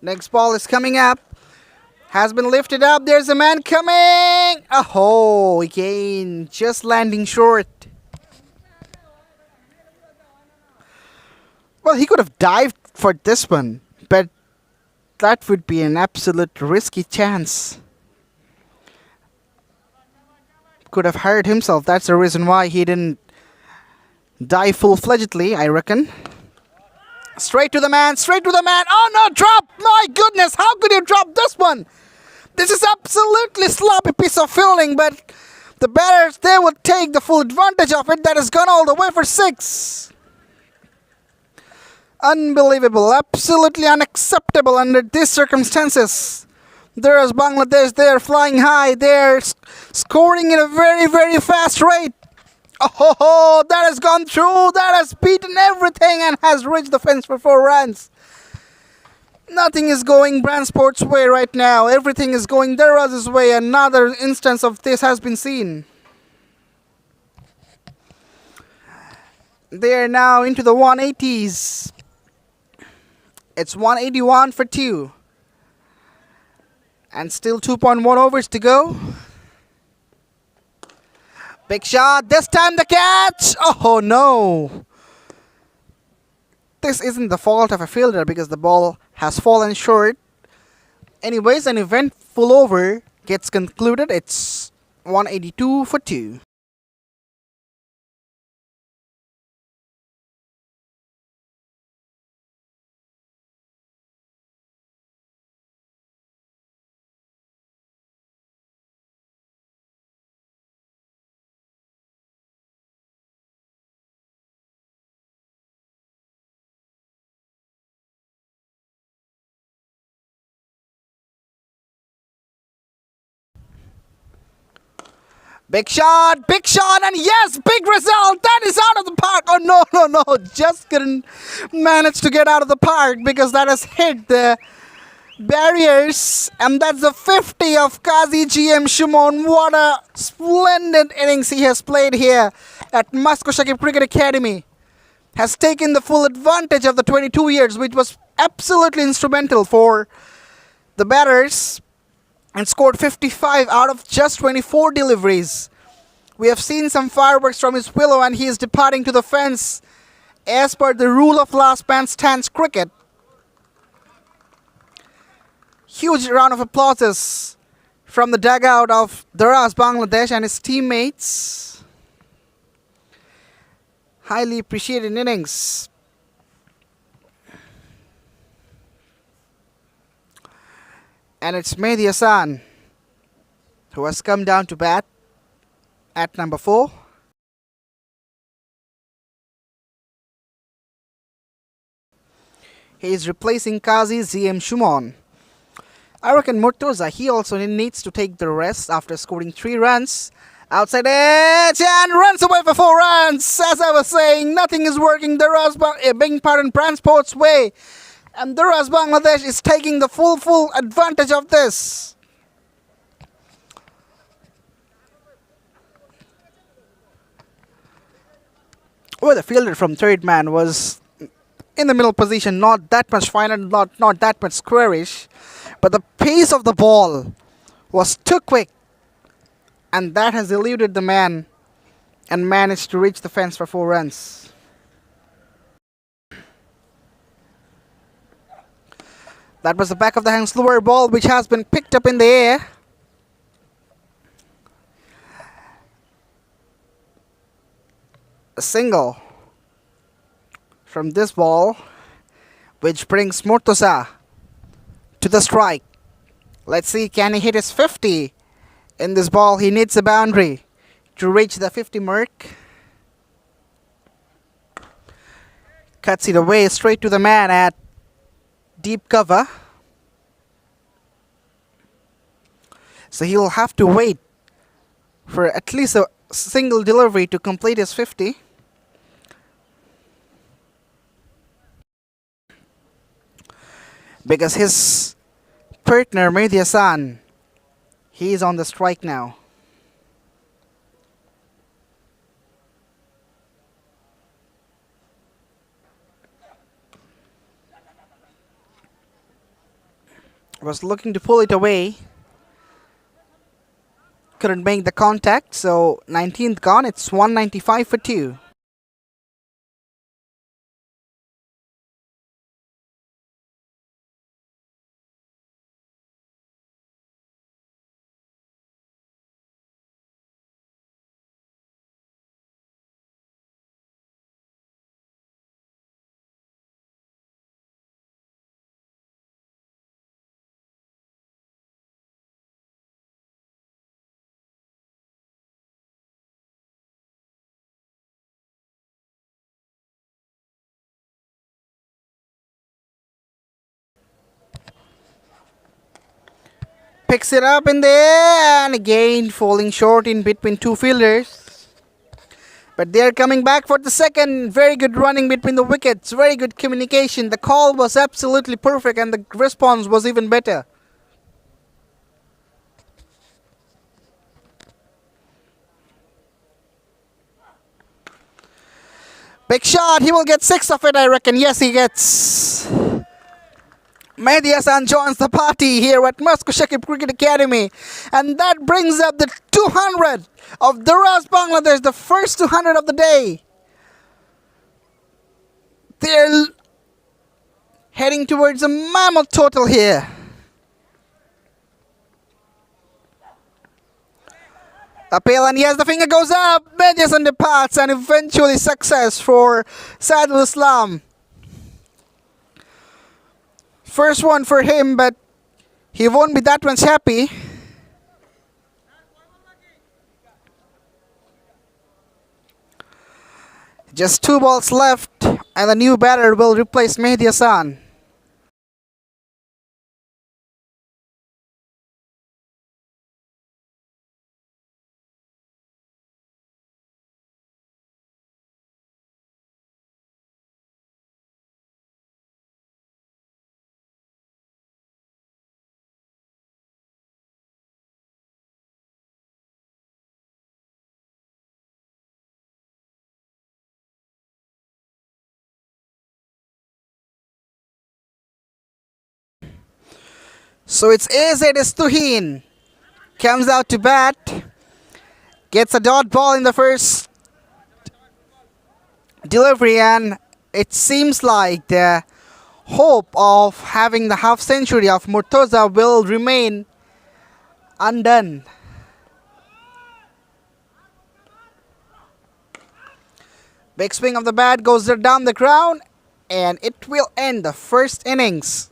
Next ball is coming up. Has been lifted up. There's a man coming. Oh, again, just landing short. Well, he could have dived for this one, but that would be an absolute risky chance. Could have hurt himself. That's the reason why he didn't dive full-fledgedly, I reckon. Straight to the man, straight to the man. Oh no, drop! My goodness, how could you drop this one? This is absolutely sloppy piece of fielding, but the batters, they would take the full advantage of it. That has gone all the way for 6. Unbelievable, absolutely unacceptable under these circumstances. There's Bangladesh, they're flying high, they're scoring in a very, very fast rate. Oh, that has gone through, that has beaten everything and has reached the fence for 4 runs. Nothing is going TSports' way right now. Everything is going Daraz's way. Another instance of this has been seen. They are now into the 180s. It's 181 for 2. And still 2.1 overs to go. Big shot, this time the catch! Oh no! This isn't the fault of a fielder because the ball has fallen short. Anyways, an eventful over gets concluded. It's 182 for 2. Big shot, and yes, big result. That is out of the park. Oh, no. Just couldn't manage to get out of the park because that has hit the barriers. And that's the 50 of Qazi GM Shumon. What a splendid innings he has played here at Moscow Shakib Cricket Academy. has taken the full advantage of the 22 years, which was absolutely instrumental for the batters, and scored 55 out of just 24 deliveries. We have seen some fireworks from his willow, and he is departing to the fence as per the rule of last man stands cricket. Huge round of applauses from the dugout of Daraz, Bangladesh, and his teammates. Highly appreciated innings. And it's Mehdi Hassan who has come down to bat at number 4. He is replacing Qazi ZM Shumon. I reckon Murtoza, he also needs to take the rest after scoring 3 runs. Outside edge and runs away for 4 runs. As I was saying, nothing is working Daraz, being part in TSports way. And Daraz Bangladesh is taking the full advantage of this. Well, the fielder from third man was in the middle position, not that much fine and not that much squarish. But the pace of the ball was too quick. And that has eluded the man and managed to reach the fence for 4 runs. That was the back of the hand slower ball which has been picked up in the air. A single from this ball which brings Murtoza to the strike. Let's see, can he hit his 50 in this ball? He needs a boundary to reach the 50 mark. Cuts it away straight to the man at deep cover. So he'll have to wait for at least a single delivery to complete his 50. Because his partner Mehdi Hassan, he is on the strike now. Was looking to pull it away. Couldn't make the contact, so 19th gone. It's 195 for 2. Picks it up in there and again falling short in between 2 fielders. But they're coming back for the second. Very good running between the wickets. Very good communication. The call was absolutely perfect and the response was even better. Big shot. He will get 6 of it, I reckon. Yes, he gets. Mehdi Hassan joins the party here at Moscow Shakib Cricket Academy. And that brings up the 200 of Daraz Bangladesh, the first 200 of the day. They're heading towards a mammoth total here. Appeal, and yes, the finger goes up. Mehdi Hassan departs, and eventually success for Saidul Islam. First one for him, but he won't be that much happy. Just 2 balls left, and the new batter will replace Mehdi Hassan. So it's AZ Stuhin. Comes out to bat. Gets a dot ball in the first delivery, and it seems like the hope of having the half century of Murtaza will remain undone. Big swing of the bat goes down the ground, and it will end the first innings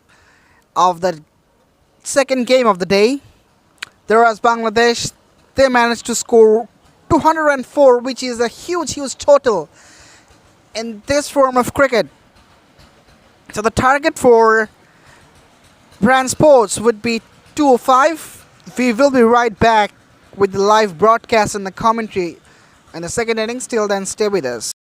of the second game of the day. Daraz Bangladesh, they managed to score 204, which is a huge total in this form of cricket. So the target for TSports would be 205. We will be right back with the live broadcast and the commentary in the second innings. Till then, stay with us.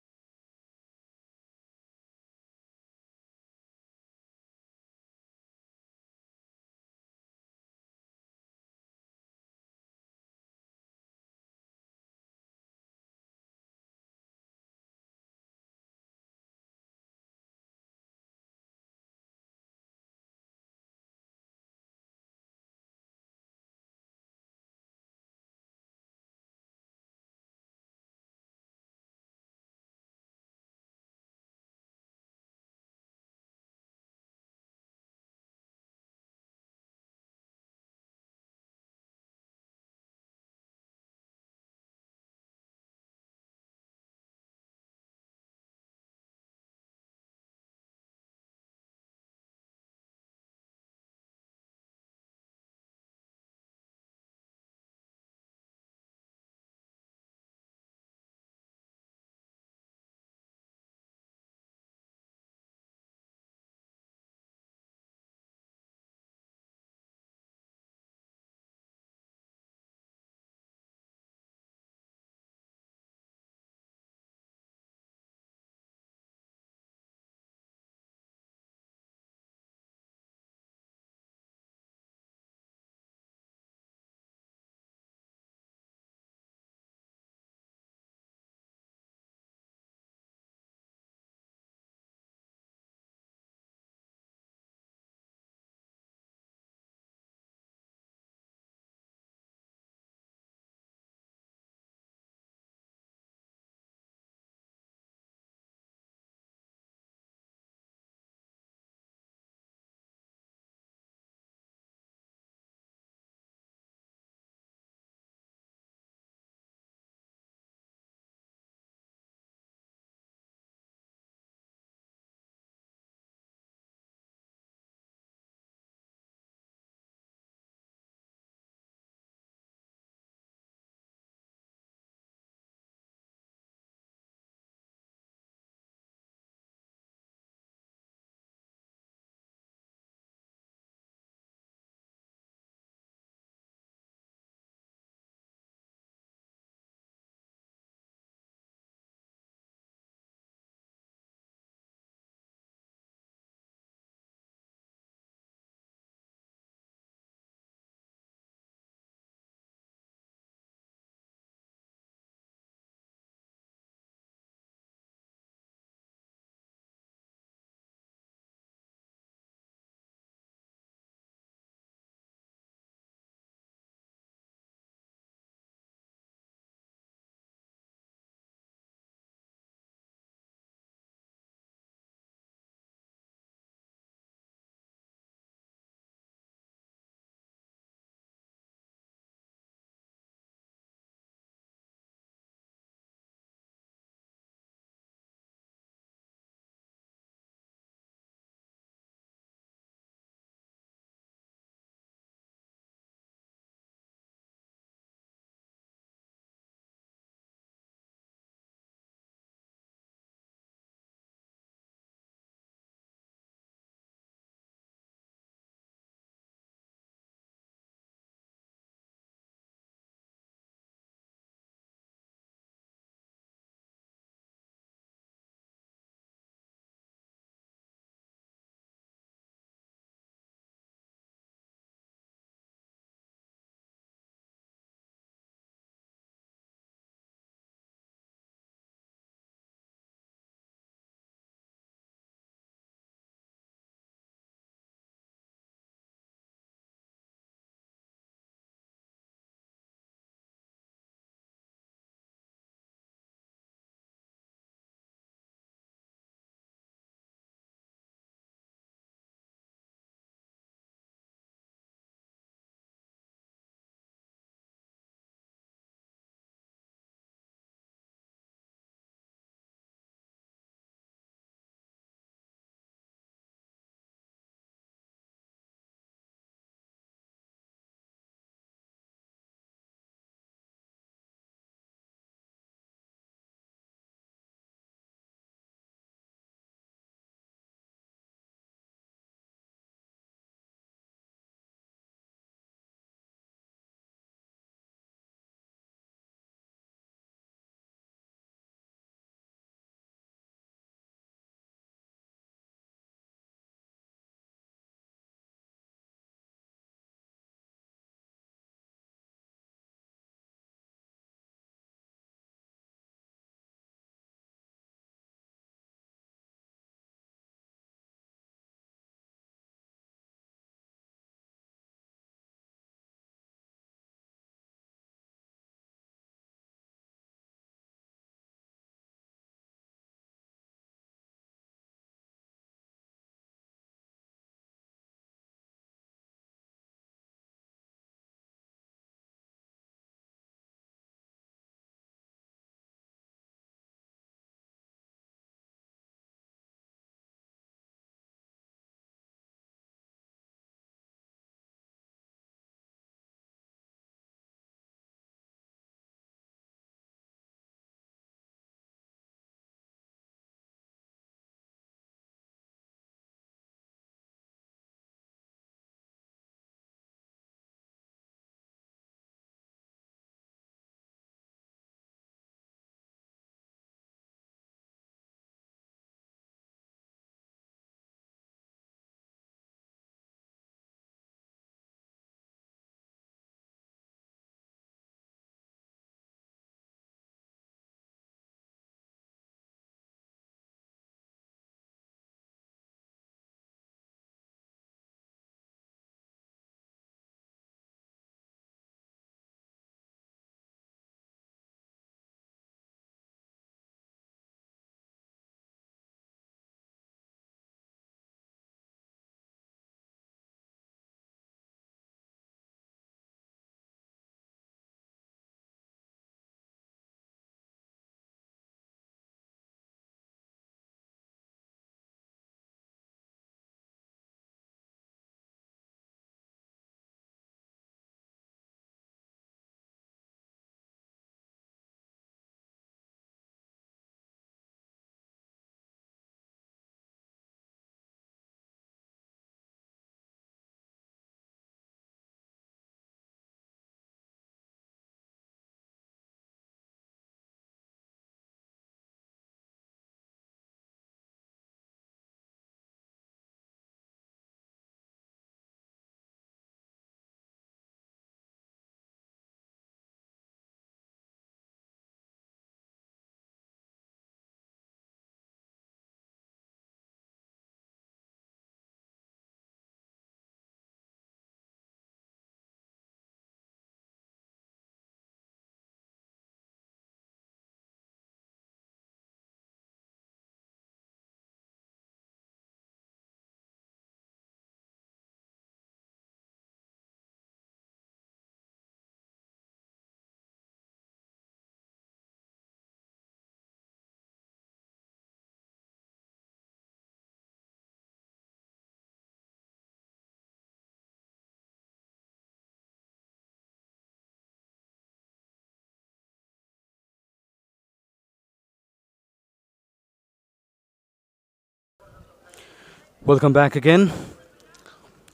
Welcome back again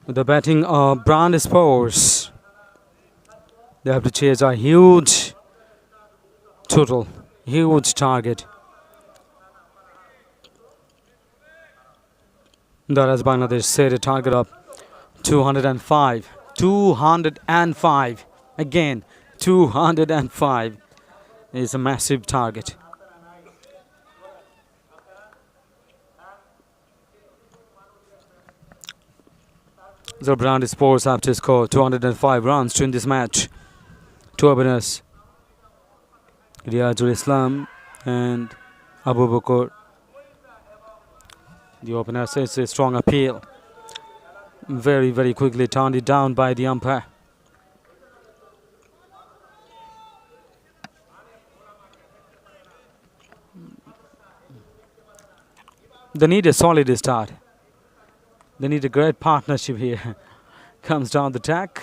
with the batting of Brand Sports. They have to chase a huge total, huge target. Daraz Bangladesh set a target of 205. 205. Again, 205 is a massive target. So Brand Sports have to score 205 runs to win this match. Two openers, Riyazul Islam and Abu Bakr. The opener says a strong appeal. Very, very quickly turned it down by the umpire. They need a solid start. They need a great partnership here. Comes down the track.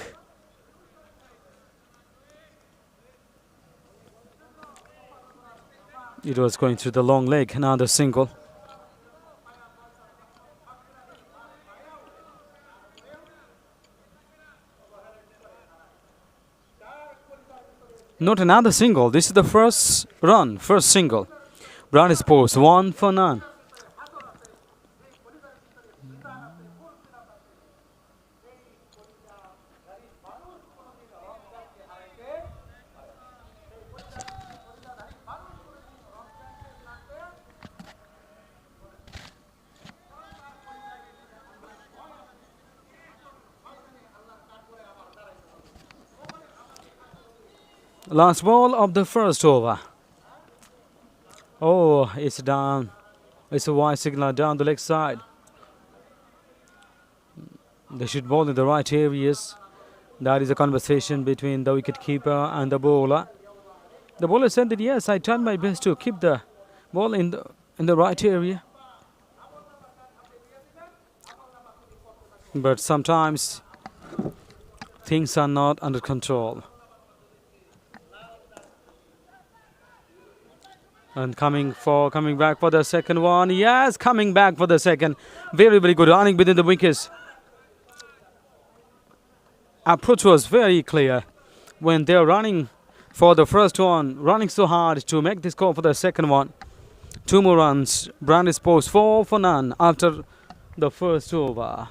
It was going through the long leg. Another single. Not another single. This is the first run, first single. Brand Sports 1 for none. Last ball of the first over. Oh, it's down. It's a wide signal down the leg side. They should bowl in the right areas. That is a conversation between the wicketkeeper and the bowler. The bowler said that yes, I tried my best to keep the ball in the right area. But sometimes things are not under control. And coming back for the second one. Yes, coming back for the second. Very, very good running within the wickets. Approach was very clear when they're running for the first one, running so hard to make this score for the second one. 2 more runs. Brand Sports 4 for none after the first over.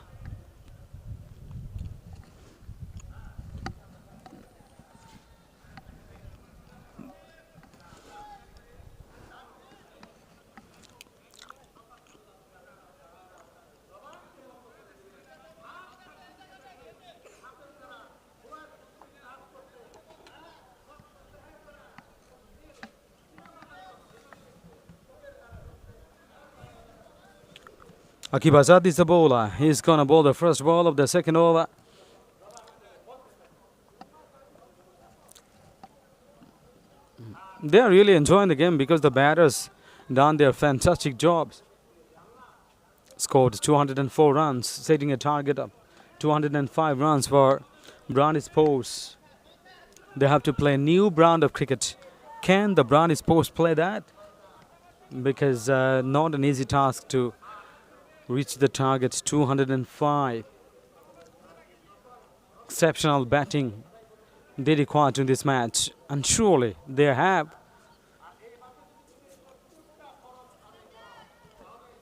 Akib Azad is the bowler. He's going to bowl the first ball of the second over. They are really enjoying the game because the batters done their fantastic jobs. Scored 204 runs, setting a target of 205 runs for Brand Sports. They have to play a new brand of cricket. Can the Brand Sports play that? Because not an easy task to reach the target 205. Exceptional batting they require in this match, and surely they have.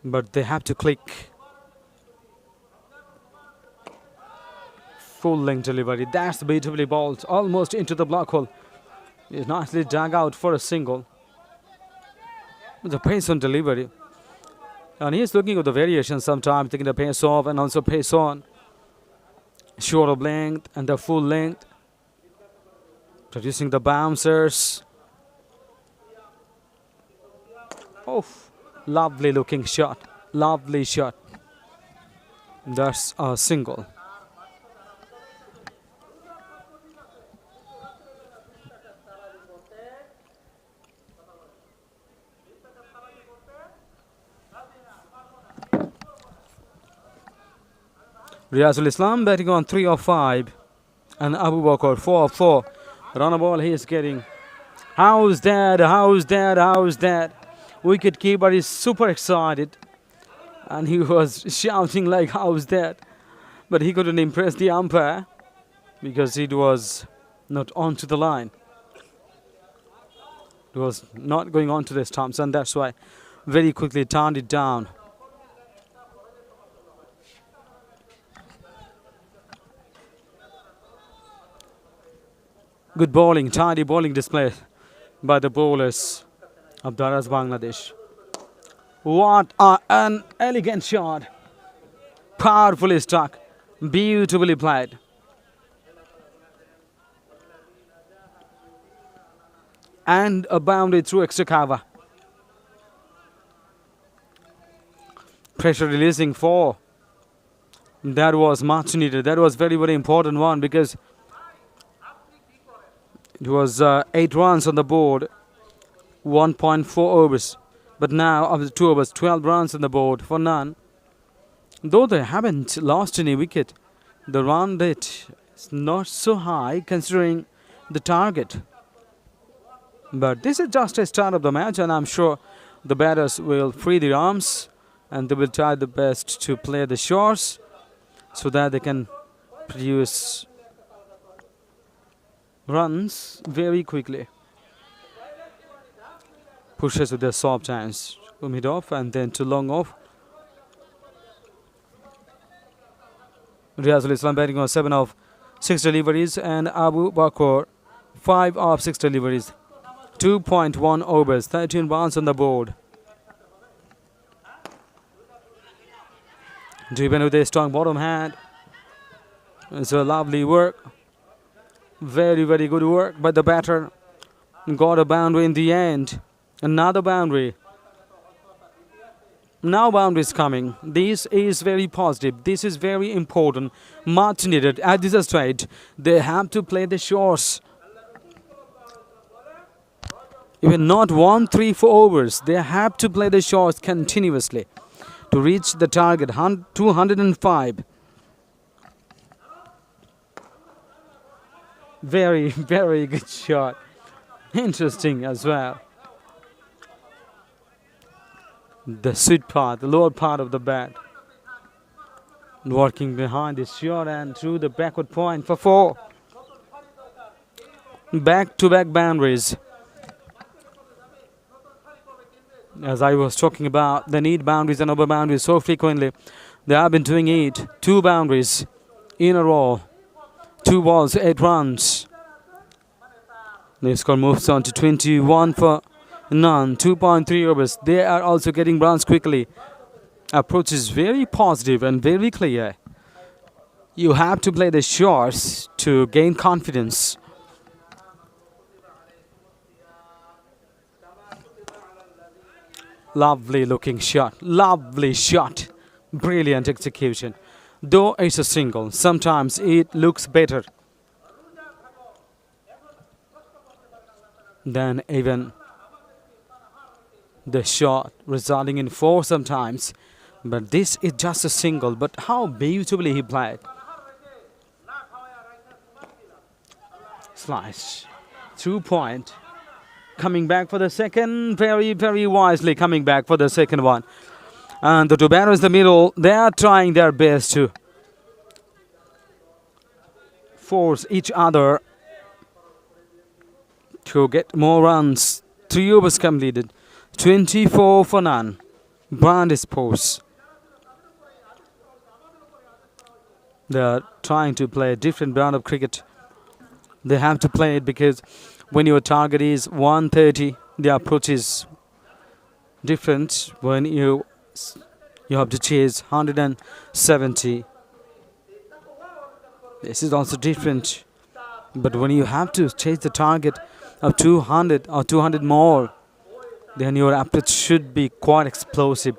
But they have to click. Full length delivery. That's beautifully bowled, almost into the block hole. It's nicely dug out for a single. The pace on delivery. And he's looking at the variation sometimes, taking the pace off and also pace on. Short of length and the full length. Producing the bouncers. Oh, lovely looking shot. Lovely shot. That's a single. Riyazul Islam batting on 3 of 5 and Abu Bakr 4 of 4. Run a ball he is getting. How's that? How's that? How's that? Wicket keeper is super excited. and he was shouting like, how's that? But he couldn't impress the umpire because it was not onto the line. It was not going on to the stumps, and that's why very quickly turned it down. Good bowling, tidy bowling display by the bowlers of Daraz, Bangladesh. What an elegant shot. Powerfully struck. Beautifully played. And a boundary through extra cover. Pressure releasing 4. That was much needed. That was very, very important one because it was 8 runs on the board, 1.4 overs. But now, after 2 overs, 12 runs on the board for none. Though they haven't lost any wicket, the run rate is not so high considering the target. But this is just a start of the match, and I'm sure the batters will free their arms and they will try the best to play the shots so that they can produce runs very quickly. Pushes with their soft hands to mid off and then to long off. Riazul Islam batting on 7 of 6 deliveries and Abu Bakr 5 of 6 deliveries. 2.1 overs, 13 runs on the board. Driven with a strong bottom hand. It's a lovely work. Very, very good work by the batter. Got a boundary in the end. Another boundary. Now boundary is coming. This is very positive. This is very important. Much needed. At this stage, they have to play the shores. Even not 1, 3, 4 overs. They have to play the shores continuously to reach the target 205. Very, very good shot. Interesting as well. The sweet part, the lower part of the bat. Working behind this shot and through the backward point for 4. Back-to-back boundaries. As I was talking about, they need boundaries and over boundaries so frequently. They have been doing it. 2 boundaries in a row. 2 balls, 8 runs. The score moves on to 21 for none. 2.3 overs. They are also getting runs quickly. Approach is very positive and very clear. You have to play the shots to gain confidence. Lovely looking shot. Lovely shot. Brilliant execution. Though it's a single, sometimes it looks better than even the shot resulting in 4 sometimes. But this is just a single. But how beautifully he played. Slice. 2 point. Coming back for the second. Very, very wisely coming back for the second one. And the two batters in the middle, they are trying their best to force each other to get more runs. 3 overs completed. 24 for none. Brand Sports. They are trying to play a different brand of cricket. They have to play it because when your target is 130, the approach is different. When you have to chase 170. This is also different. But when you have to chase the target of 200 or 200 more, then your approach should be quite explosive.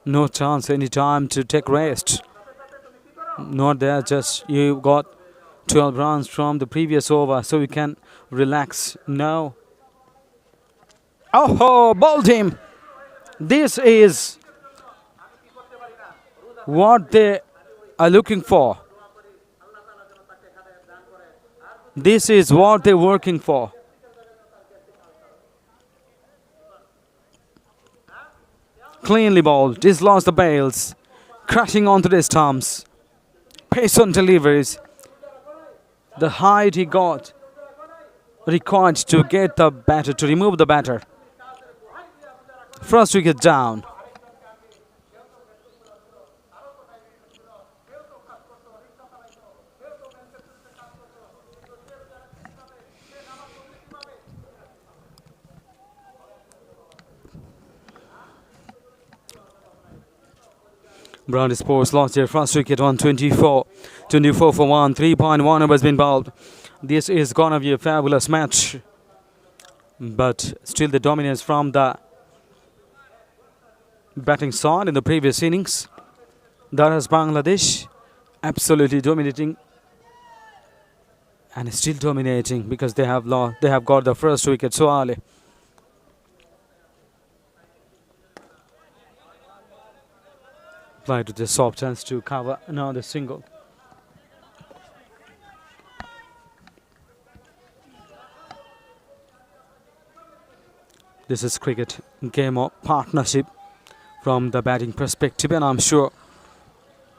No chance any time to take rest. Not there, just you got 12 runs from the previous over, so you can relax. No. Oh, bowled him. This is what they are looking for. This is what they're working for. Cleanly bowled. He's lost the bails. Crashing onto the stumps. Pace on deliveries. The height he got required to get the batter, to remove the batter. First wicket down. Brand Sports lost their first wicket on 24 for 1. 3.1 overs been bowled. This is gonna be a fabulous match. But still the dominance from the batting side in the previous innings. Daraz Bangladesh absolutely dominating and still dominating because they have got the first wicket so early. Played with the soft hands to cover another single. This is cricket, game of partnership from the batting perspective, and I'm sure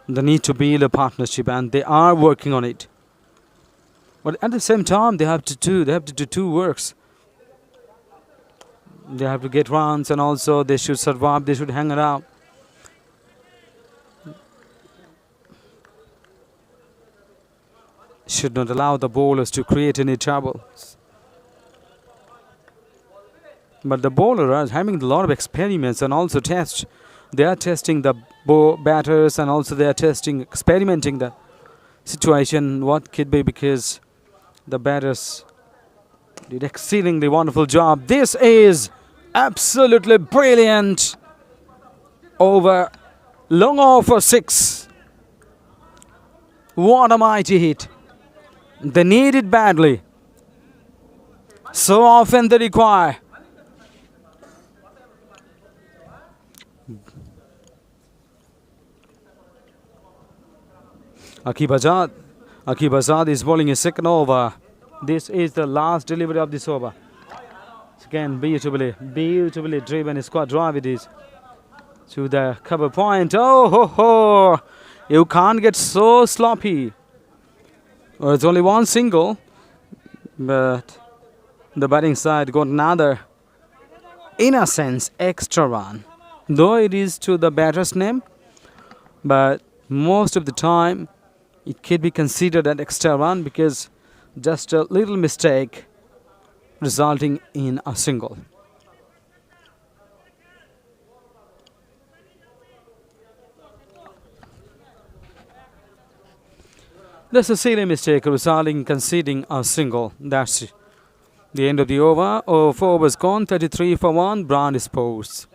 they need to build a partnership, and they are working on it. But at the same time, they have to do two works. They have to get runs, and also they should survive. They should hang around. Should not allow the bowlers to create any trouble. But the bowler is having a lot of experiments and also tests. They are testing the batters and also they are experimenting the situation. What could be, because the batters did exceedingly wonderful job. This is absolutely brilliant. Over long off for 6. What a mighty hit. They need it badly. So often they require. Akib Azad is bowling a second over. This is the last delivery of this over. Again, beautifully driven squad drive it is. To the cover point. Oh ho ho! You can't get so sloppy. Well, it's only one single, but the batting side got another, in a sense, extra run. Though it is to the batter's name, but most of the time it could be considered an extra run because just a little mistake resulting in a single. That's a silly mistake resulting in conceding a single. That's it. The end of the over. 4 overs gone. 33 for 1. Brand Sports.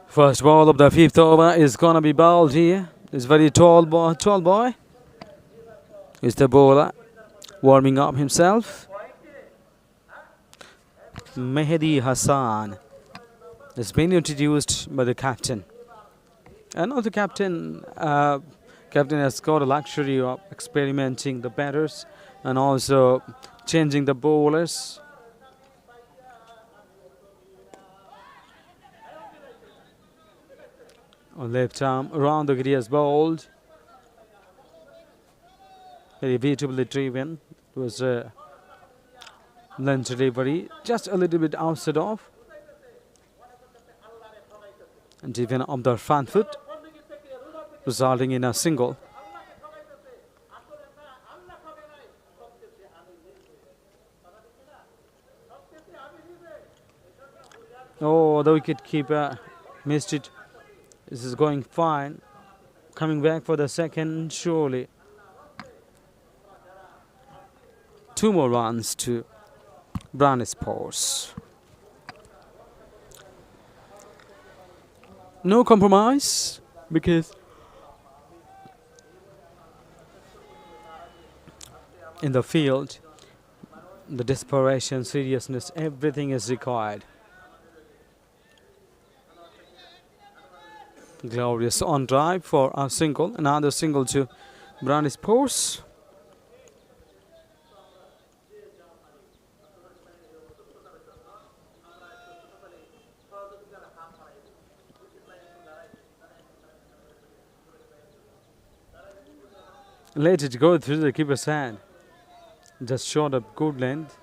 First ball of the 5th over is gonna be bowled here. This very tall boy. Is the bowler warming up himself. Mehdi Hassan has been introduced by the captain. And now the captain has got a luxury of experimenting the batters and also changing the bowlers. On left arm, around the grid has bowled. Very beautifully driven. It was a length delivery, just a little bit outside off. And even on the front foot, resulting in a single. Oh, the wicket keeper missed it. This is going fine. Coming back for the second, surely. 2 more runs to Brand Sports. No compromise. because in the field, the desperation, seriousness, everything is required. Glorious on drive for a single, another single to TSports. Let it go through the keeper's hand. Just short up good length.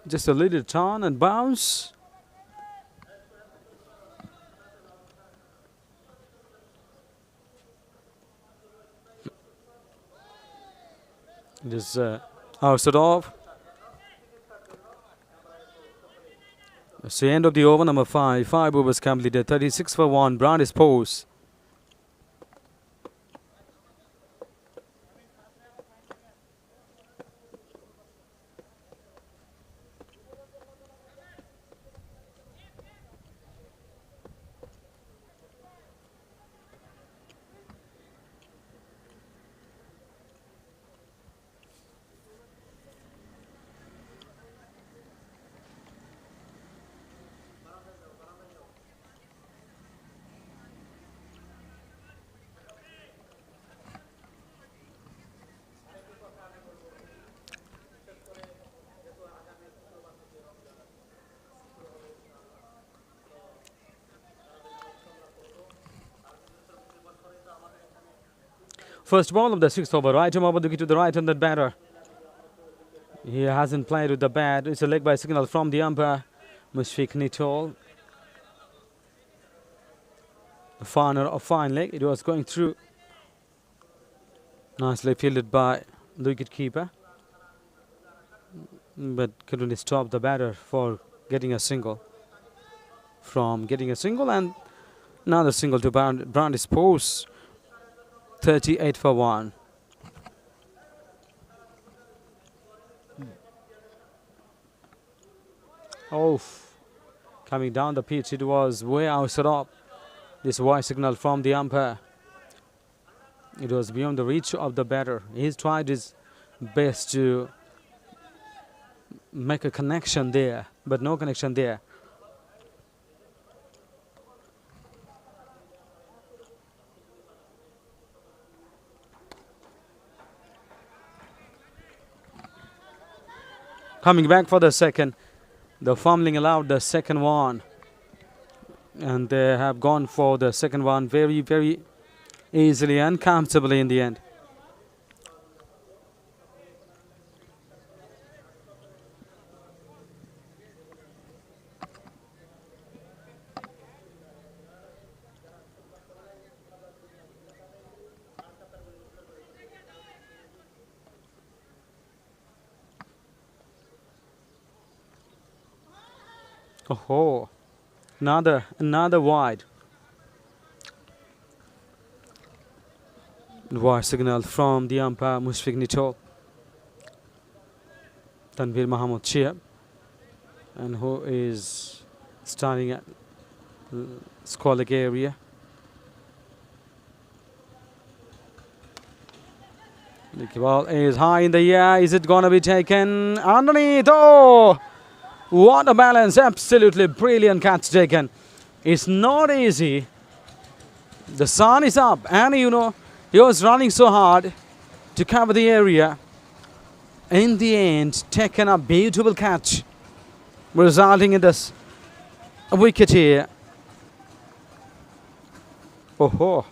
Just a little turn and bounce. Just outside off. It's the end of the over number 5. 5 overs completed. 36 for 1. TSports. First ball of the 6th over. Right arm over the wicket to the right-handed batter. He hasn't played with the bat. It's a leg by signal from the umpire, Mushfiq Nitol. A fine leg. It was going through. Nicely fielded by the wicket keeper, but couldn't stop the batter for getting a single. From getting a single and another single to TSports. 38 for 1. Oh, coming down the pitch, it was way outside of this wide signal from the umpire. It was beyond the reach of the batter. He's tried his best to make a connection there, but no connection there. Coming back for the second. The fumbling allowed the second one. And they have gone for the second one very, very easily and comfortably in the end. Oh, another wide. Wide signal from the umpire, Mushfiq Nitol. Tanveer Mahamud Chia, and who is starting at squalic area. The ball is high in the air. Is it going to be taken underneath? Oh! What a balance, absolutely brilliant catch taken. It's not easy. The sun is up and he was running so hard to cover the area. In the end, taken a beautiful catch, resulting in this wicket here. Oh,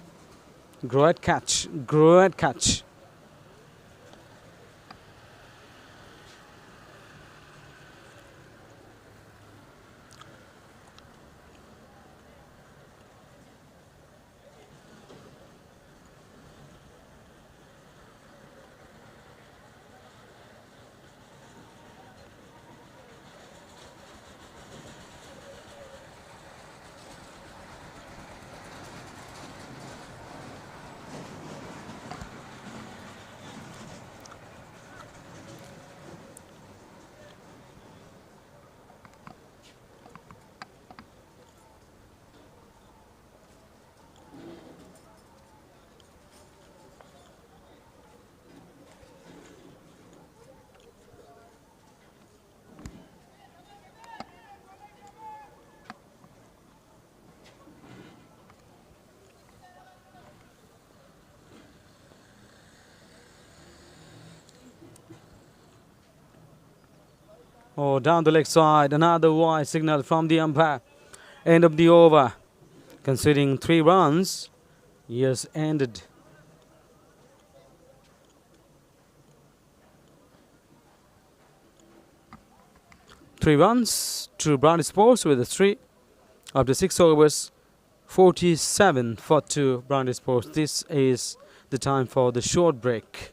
great catch, great catch. Oh, down the leg side. Another wide signal from the umpire. End of the over. Conceding 3 runs. Yes, ended. Three runs to Brown Sports with a 3 after 6 overs. 47 for 2 Brown Sports. This is the time for the short break.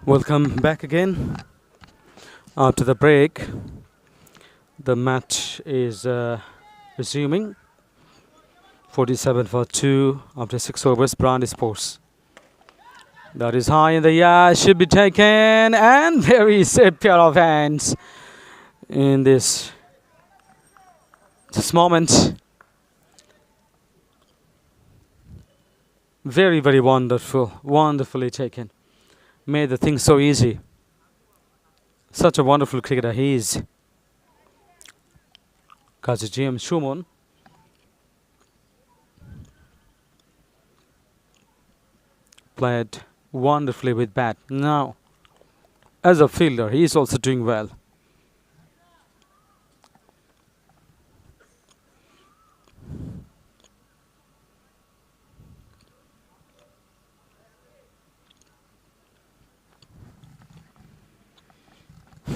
Welcome back again after the break. The match is resuming. 47 for 2 after 6 overs. TSports. That is high in the air. Should be taken. And there is a pair of hands in this moment. Very, very wonderful. Wonderfully taken. Made the thing so easy. Such a wonderful cricketer he is. Kazijim Shumon. Played wonderfully with bat. Now, as a fielder, he is also doing well.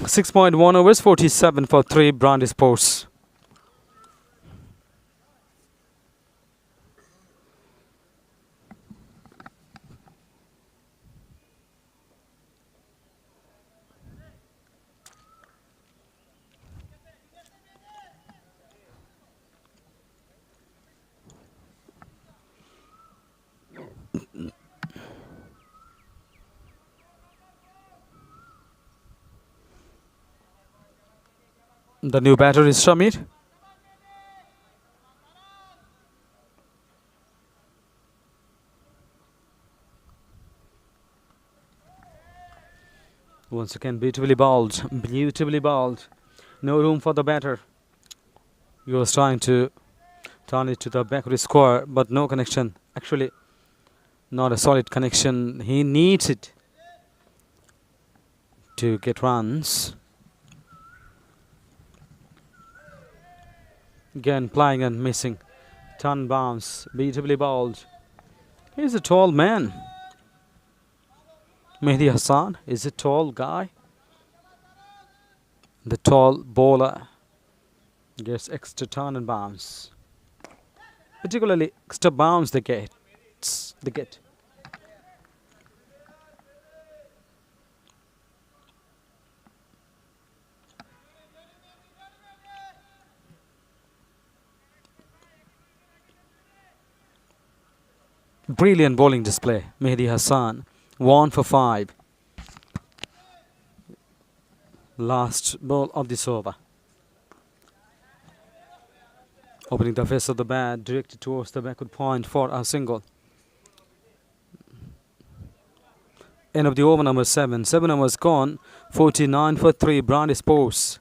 .1 overs, 47 for 3. TSports. The new batter is Shamir. Once again, beautifully bowled. Beautifully bowled. No room for the batter. He was trying to turn it to the backward square, but no connection. Actually, not a solid connection. He needs it to get runs. Again, playing and missing. Turn bounce. Beautifully bowled. He's a tall man. Mehdi Hassan is a tall guy. The tall bowler gets extra turn and bounce. Particularly extra bounce they get. Brilliant bowling display. Mehdi Hassan. 1 for 5. Last ball of this over. Opening the face of the bat, directed towards the backward point for a single. End of the over number 7. 7 overs gone. 49 for 3. TSports.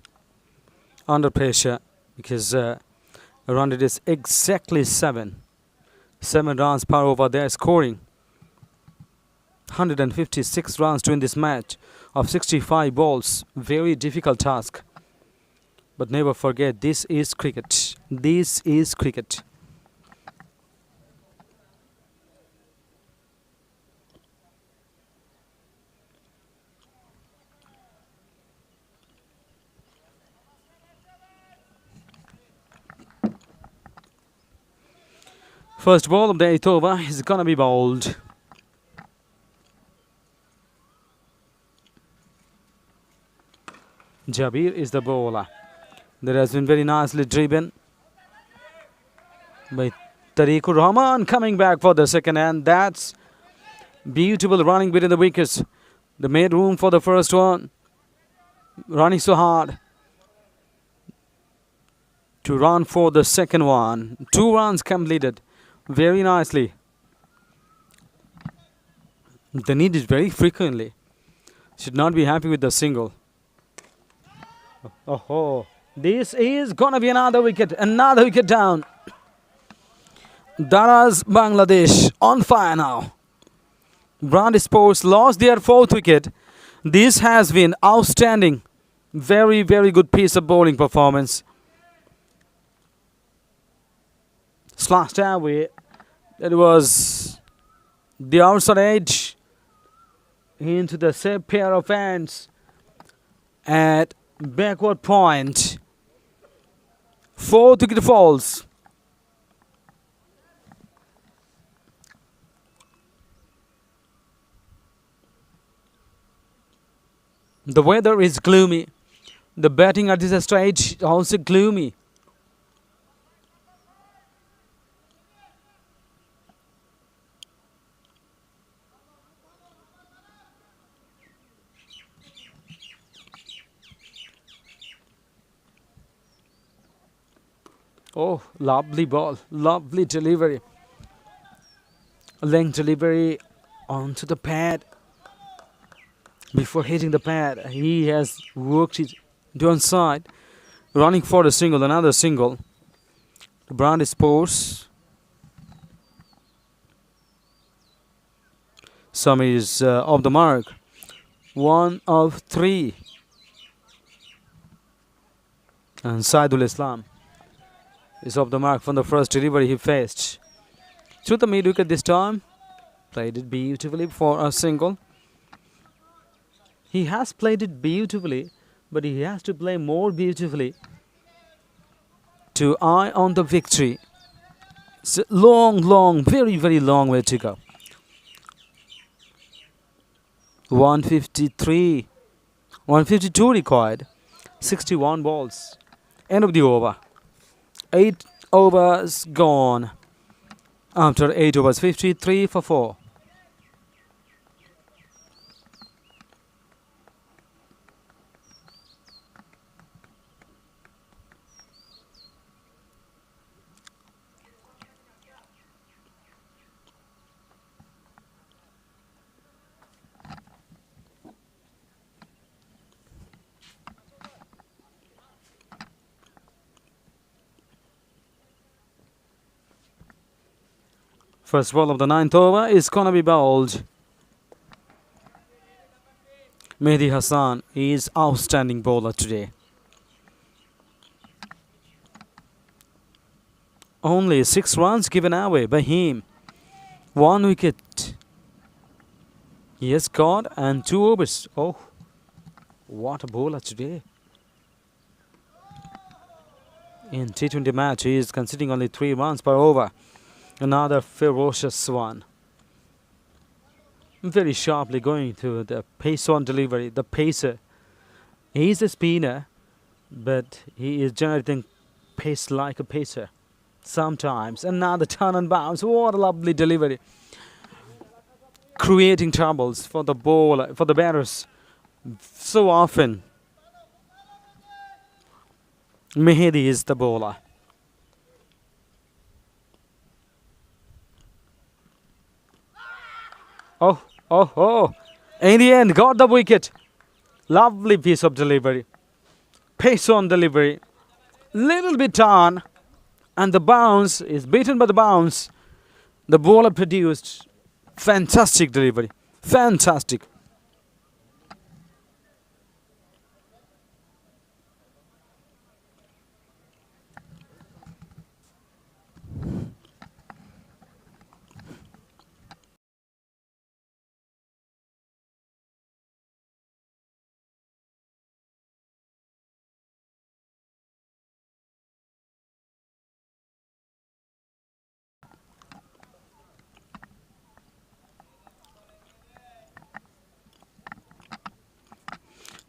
Under pressure because run rate is exactly 7. 7 runs per over. They are scoring 156 runs to win this match of 65 balls. Very difficult task. But never forget, this is cricket. This is cricket. First ball of the 8th over is gonna be bowled. Jabir is the bowler. That has been very nicely driven by Tariqur Rahman, coming back for the second, and that's beautiful running between the wickets. They made room for the first one. Running so hard to run for the second one. 2 runs completed. Very nicely. They need it very frequently. Should not be happy with the single. Oh, this is gonna be another wicket down. Daraz, Bangladesh on fire now. TSports lost their 4th wicket. This has been outstanding. Very, very good piece of bowling performance. Slashed away. It was the outside edge into the same pair of hands at backward point. 4th wicket falls. The weather is gloomy. The batting at this stage is also gloomy. Oh, lovely ball, lovely delivery. Length delivery onto the pad. Before hitting the pad, he has worked it downside, running for a single, another single. Brand Sports. Some is off the mark. 1 of 3. And Saidul Islam is off the mark from the first delivery he faced. Through the mid wicket this time. Played it beautifully for a single. He has played it beautifully, but he has to play more beautifully to eye on the victory. It's a long, very, very long way to go. 153, 152 required. 61 balls. End of the over. 8 overs gone. After 8 overs, 53 for 4. First ball of the 9th over is gonna be bowled. Mehdi Hassan is outstanding bowler today. Only 6 runs given away by him. 1 wicket. He has got and 2 overs. Oh, what a bowler today. In T20 match, he is conceding only 3 runs per over. Another ferocious one. Very sharply going to the pace on delivery. The pacer. He's a spinner, but he is generating pace like a pacer. Sometimes another turn and bounce. What a lovely delivery. Creating troubles for the bowler, for the batters. So often, Mehdi is the bowler. Oh. In the end, got the wicket. Lovely piece of delivery. Pace on delivery. Little bit turn. And the bounce is beaten by the bounce. The bowler produced fantastic delivery. Fantastic.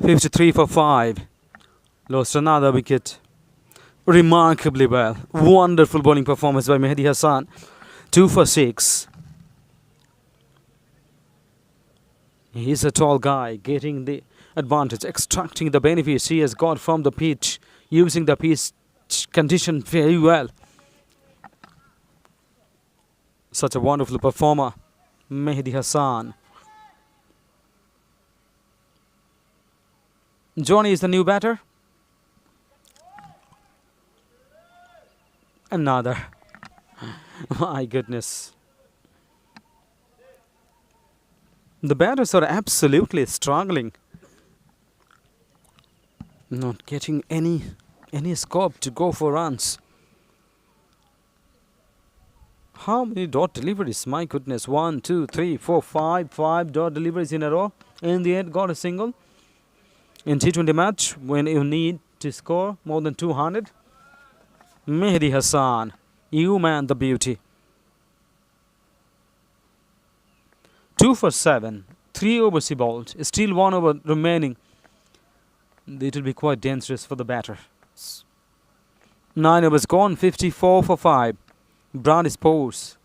"53 for 5. Lost another wicket. Remarkably well. Wonderful bowling performance by Mehdi Hassan. 2 for 6. He's a tall guy, getting the advantage, extracting the benefits he has got from the pitch, using the pitch condition very well. Such a wonderful performer, Mehdi Hassan. Johnny is the new batter. Another. My goodness. The batters are absolutely struggling. Not getting any scope to go for runs. How many dot deliveries? My goodness. 1, 2, 3, 4, 5. 5 dot deliveries in a row. In the end, got a single. In T20 match, when you need to score more than 200, Mehdi Hassan, you man the beauty. 2 for 7, 3 overs he bowled, still 1 over remaining. it will be quite dangerous for the batter. 9 overs gone, 54 for 5. Brand Sports.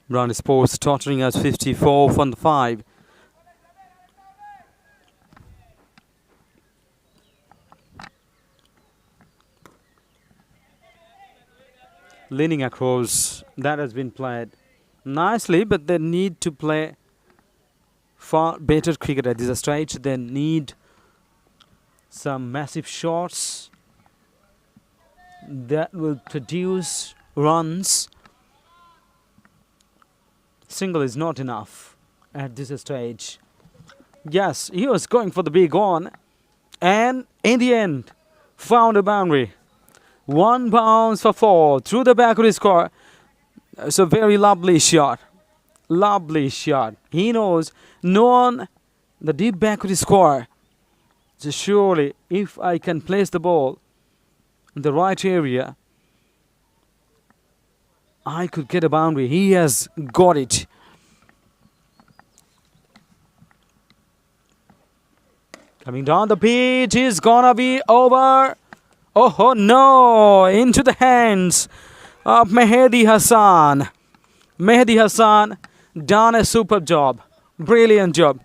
Brand Sports tottering at 54 for 5. Leaning across, that has been played nicely, but they need to play far better cricket at this stage. They need some massive shots that will produce runs. Single is not enough at this stage. Yes, he was going for the big one, and in the end found a boundary. 1 bounce for 4 through the back of his score. It's a very lovely shot. Lovely shot. He knows no one the deep back of his score. So surely if I can place the ball in the right area, I could get a boundary. He has got it. Coming down the pitch is gonna be over. Oh no, into the hands of Mehdi Hassan. Mehdi Hassan done a superb job. Brilliant job.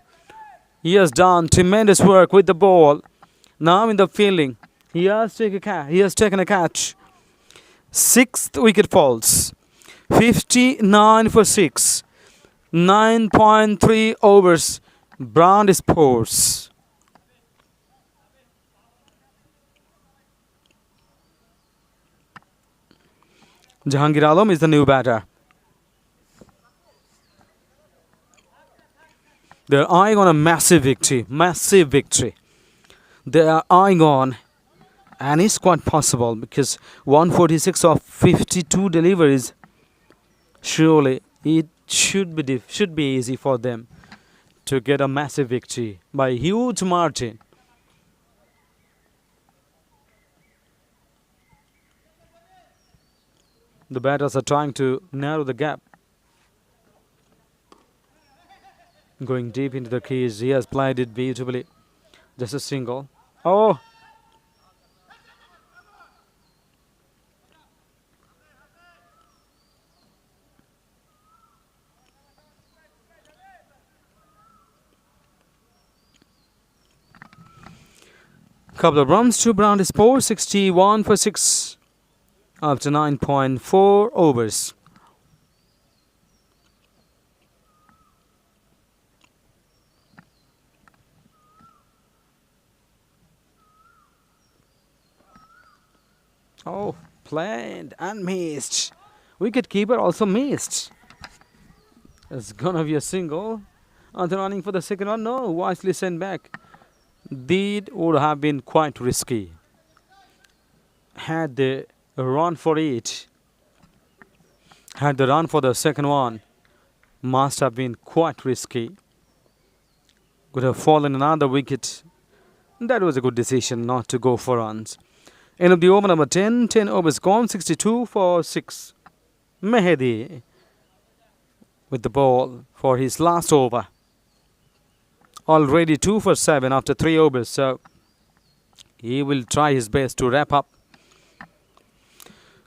He has done tremendous work with the ball. Now in the fielding, he has taken a catch. 6th wicket falls. 59 for 6. 9.3 overs. Brand Sports. Jahangir Alam is the new batter. They're eyeing on a massive victory. Massive victory. They are eyeing on, and it's quite possible because 146 of 52 deliveries. Surely it should be easy for them to get a massive victory by a huge margin. The batters are trying to narrow the gap. Going deep into the crease. He has played it beautifully. Just a single. Oh! Couple of runs to Brand Sports. 61 for 6. After 9.4 overs. Oh, played and missed. Wicket-keeper also missed. It's gonna be a single. Are they running for the second one? No, wisely sent back. That would have been quite risky. Had they run for it, had the run for the second one, must have been quite risky. Could have fallen another wicket. That was a good decision not to go for runs. End of the over number 10. 10 overs gone. 62 for 6. Mehdi with the ball for his last over. Already 2 for 7 after 3 overs. So he will try his best to wrap up.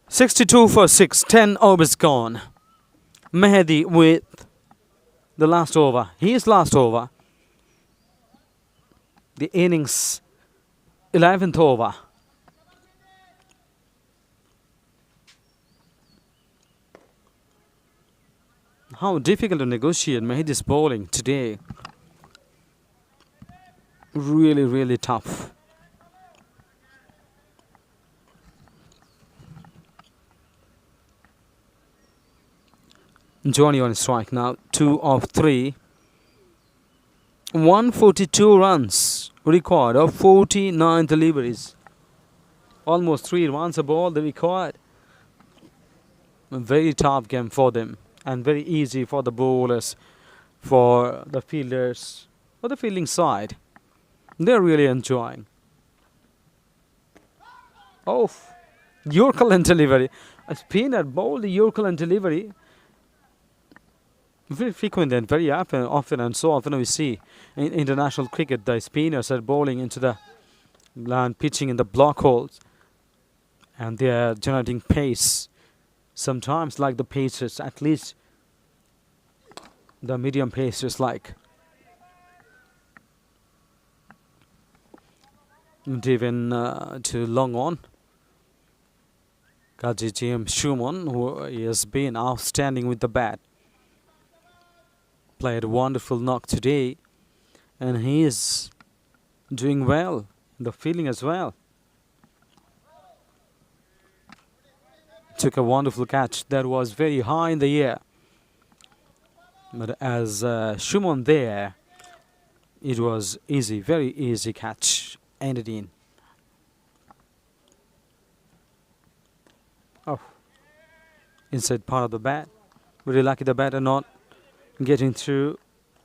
62 for 6, 10 overs gone. Mehdi with the last over. His last over. The innings 11th over. How difficult to negotiate Mehdi's bowling today. Really, really tough. Johnny on strike now. 2 of 3. 142 runs. Record of 49 deliveries. Almost 3 runs a ball they required. A very tough game for them. And very easy for the bowlers, for the fielders, for the fielding side. They're really enjoying. Oh, Yorker and delivery. A spinner bowled the Yorker and delivery. Very frequent and very often and so often we see in international cricket the spinners are bowling into the land, pitching in the block holes, and they are generating pace. Sometimes like the pacers, at least the medium pacers like. Driven to long on. Kaji James Shuman, who has been outstanding with the bat, played a wonderful knock today, and he is doing well in the fielding as well. Took a wonderful catch that was very high in the air, but as Shuman there, it was easy, very easy catch, ended in. Oh, inside part of the bat. Very lucky the batter not getting through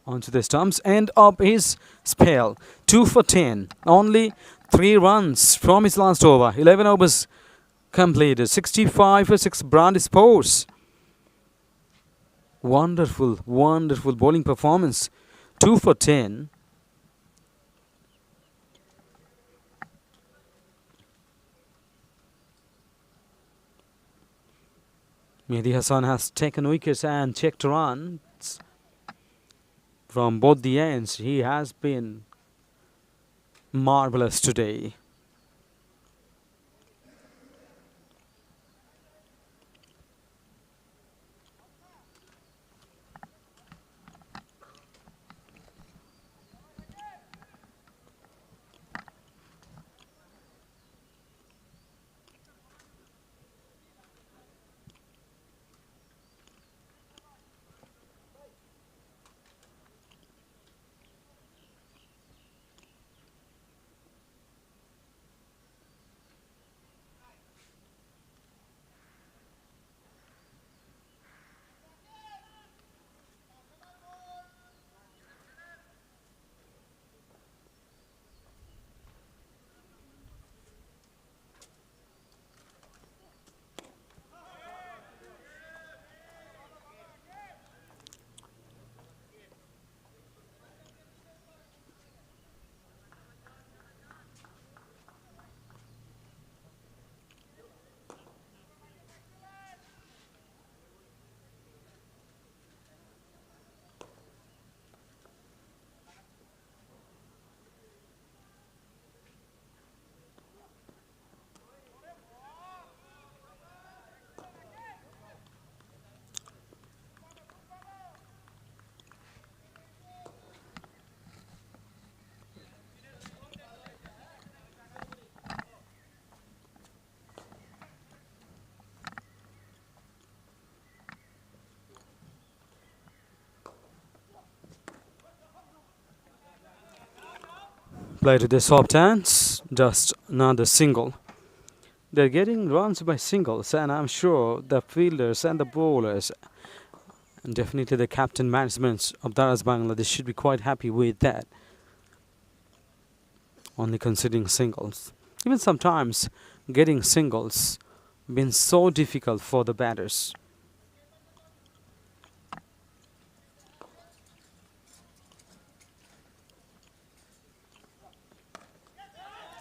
onto the stumps. End up his spell. 2 for 10. Only 3 runs from his last over. 11 overs completed. 65 for 6 Brand Sports. Wonderful, wonderful bowling performance. 2 for 10. Mehdi Hassan has taken wickets and checked runs from both the ends. He has been marvelous today. Play to the soft hands, just another single. They're getting runs by singles, and I'm sure the fielders and the bowlers, and definitely the captain management of Daraz Bangladesh should be quite happy with that. Only considering singles. Even sometimes getting singles been so difficult for the batters.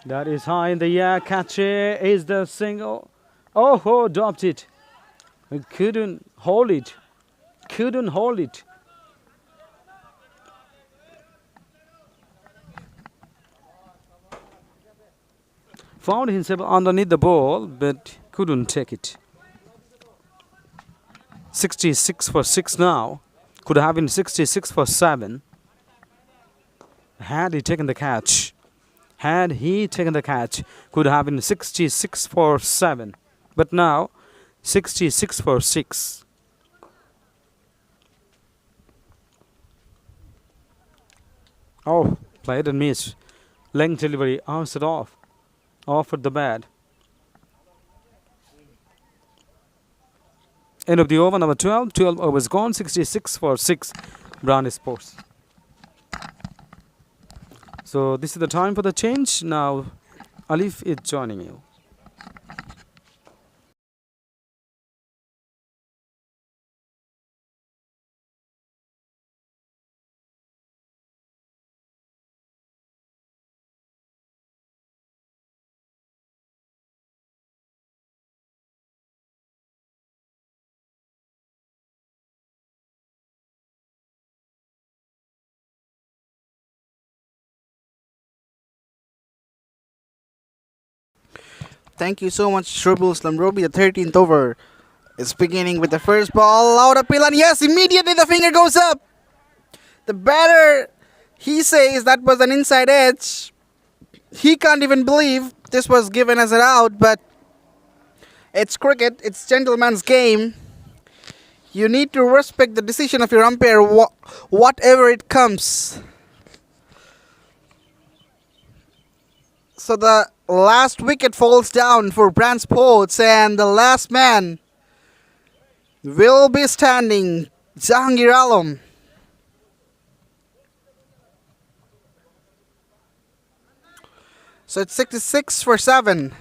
That is high in the air. Catch it. Is the single. Oh, dropped it. Couldn't hold it. Couldn't hold it. Found himself underneath the ball, but couldn't take it. 66 for 6 now. Could have been 66 for 7. Had he taken the catch. Had he taken the catch, could have been 66 for 7. But now, 66 for 6. Oh, played and missed. Length delivery, answered off. Offered the bat. End of the over, number 12. 12 overs gone, 66 for 6. Brand Sports. So this is the time for the change. Now Alif is joining you. Thank you so much, Shurbul Slamrobi. The 13th over is beginning with the first ball. Out appeal, and yes, immediately the finger goes up. The batter, he says that was an inside edge. He can't even believe this was given as an out, but it's cricket, it's gentleman's game. You need to respect the decision of your umpire, whatever it comes. So the last wicket falls down for Transports, and the last man will be standing, Jahangir Alam. So it's 66 for 7.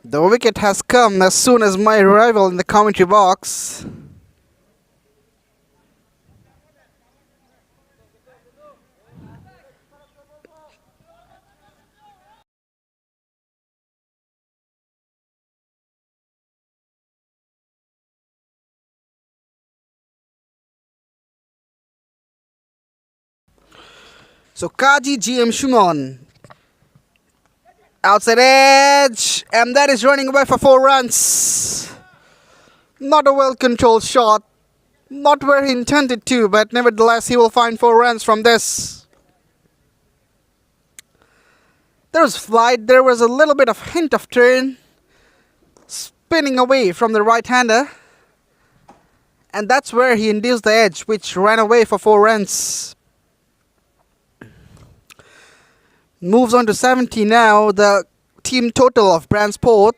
The wicket has come as soon as my arrival in the commentary box. So Kaji GM Shumon, outside edge, and that is running away for 4 runs. Not a well-controlled shot, not where he intended to, but nevertheless he will find 4 runs from this. There was flight, there was a little bit of hint of turn, spinning away from the right-hander, and that's where he induced the edge, which ran away for 4 runs. Moves on to 70 now, the team total of Transport.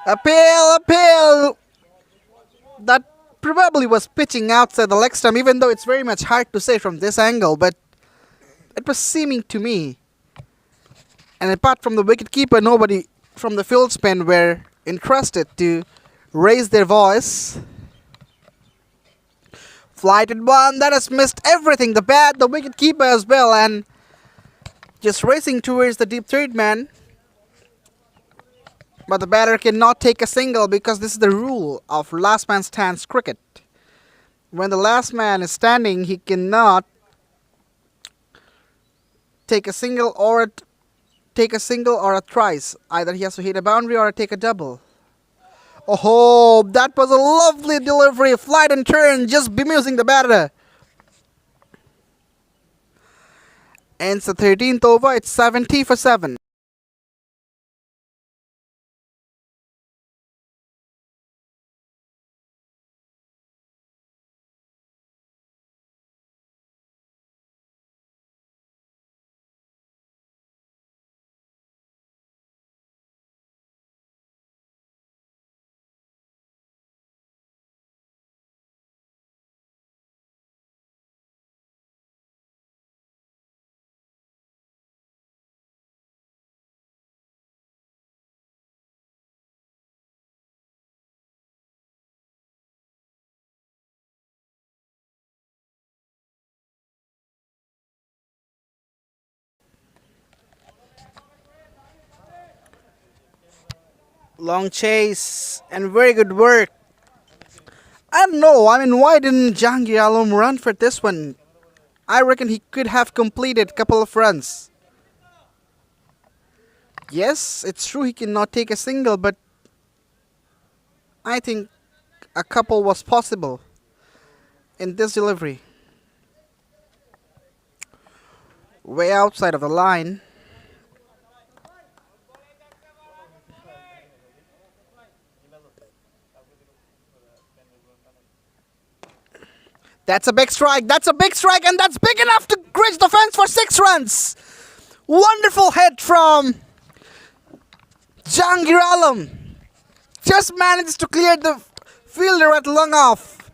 Appeal! That probably was pitching outside the leg stump, even though it's very much hard to say from this angle, but it was seeming to me. And apart from the wicketkeeper, nobody from the field spin were entrusted to raise their voice. Flighted one, that has missed everything, the bat, the wicket keeper as well, and just racing towards the deep third man. But the batter cannot take a single because this is the rule of last man stands cricket. When the last man is standing, he cannot take a single or a thrice. Either he has to hit a boundary or take a double. Oh, that was a lovely delivery, flight and turn, just bemusing the batter. Ends the 13th over, it's 70 for 7. Long chase and very good work. I don't know, why didn't Jahangir Alam run for this one? I reckon he could have completed a couple of runs. Yes, it's true he cannot take a single, but I think a couple was possible in this delivery. Way outside of the line. That's a big strike, and that's big enough to bridge the fence for 6 runs. Wonderful hit from Jahangir Alam. Just manages to clear the fielder at long off.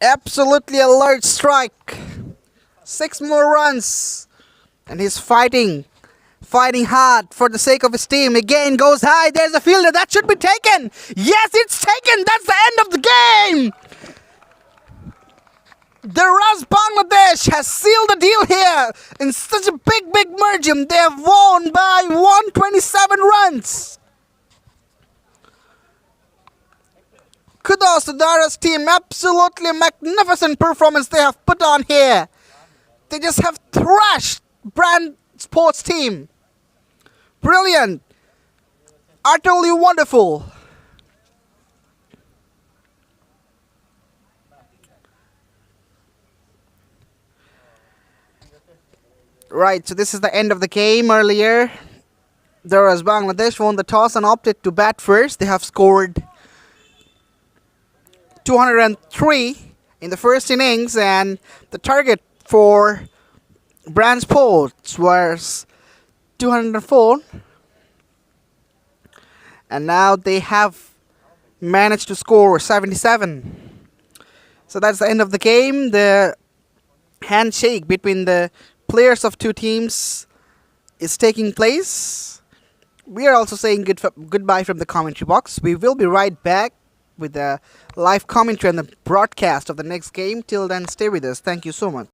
Absolutely a large strike. 6 more runs. And he's fighting hard for the sake of his team. Again goes high. There's a fielder that should be taken. Yes, it's taken. That's the end of the game. Daraz Bangladesh has sealed the deal here in such a big margin. They have won by 127 runs. kudos to Daraz team. Absolutely magnificent performance they have put on here. They just have thrashed Brand Sports team. Brilliant. Utterly wonderful. Right, so this is the end of the game earlier. Daraz Bangladesh won the toss and opted to bat first. They have scored 203 in the first innings, and the target for Brand Sports was 204. And now they have managed to score 77. So that's the end of the game. The handshake between the players of two teams is taking place. We are also saying goodbye from the commentary box. We will be right back with the live commentary and the broadcast of the next game. Till then, stay with us. Thank you so much.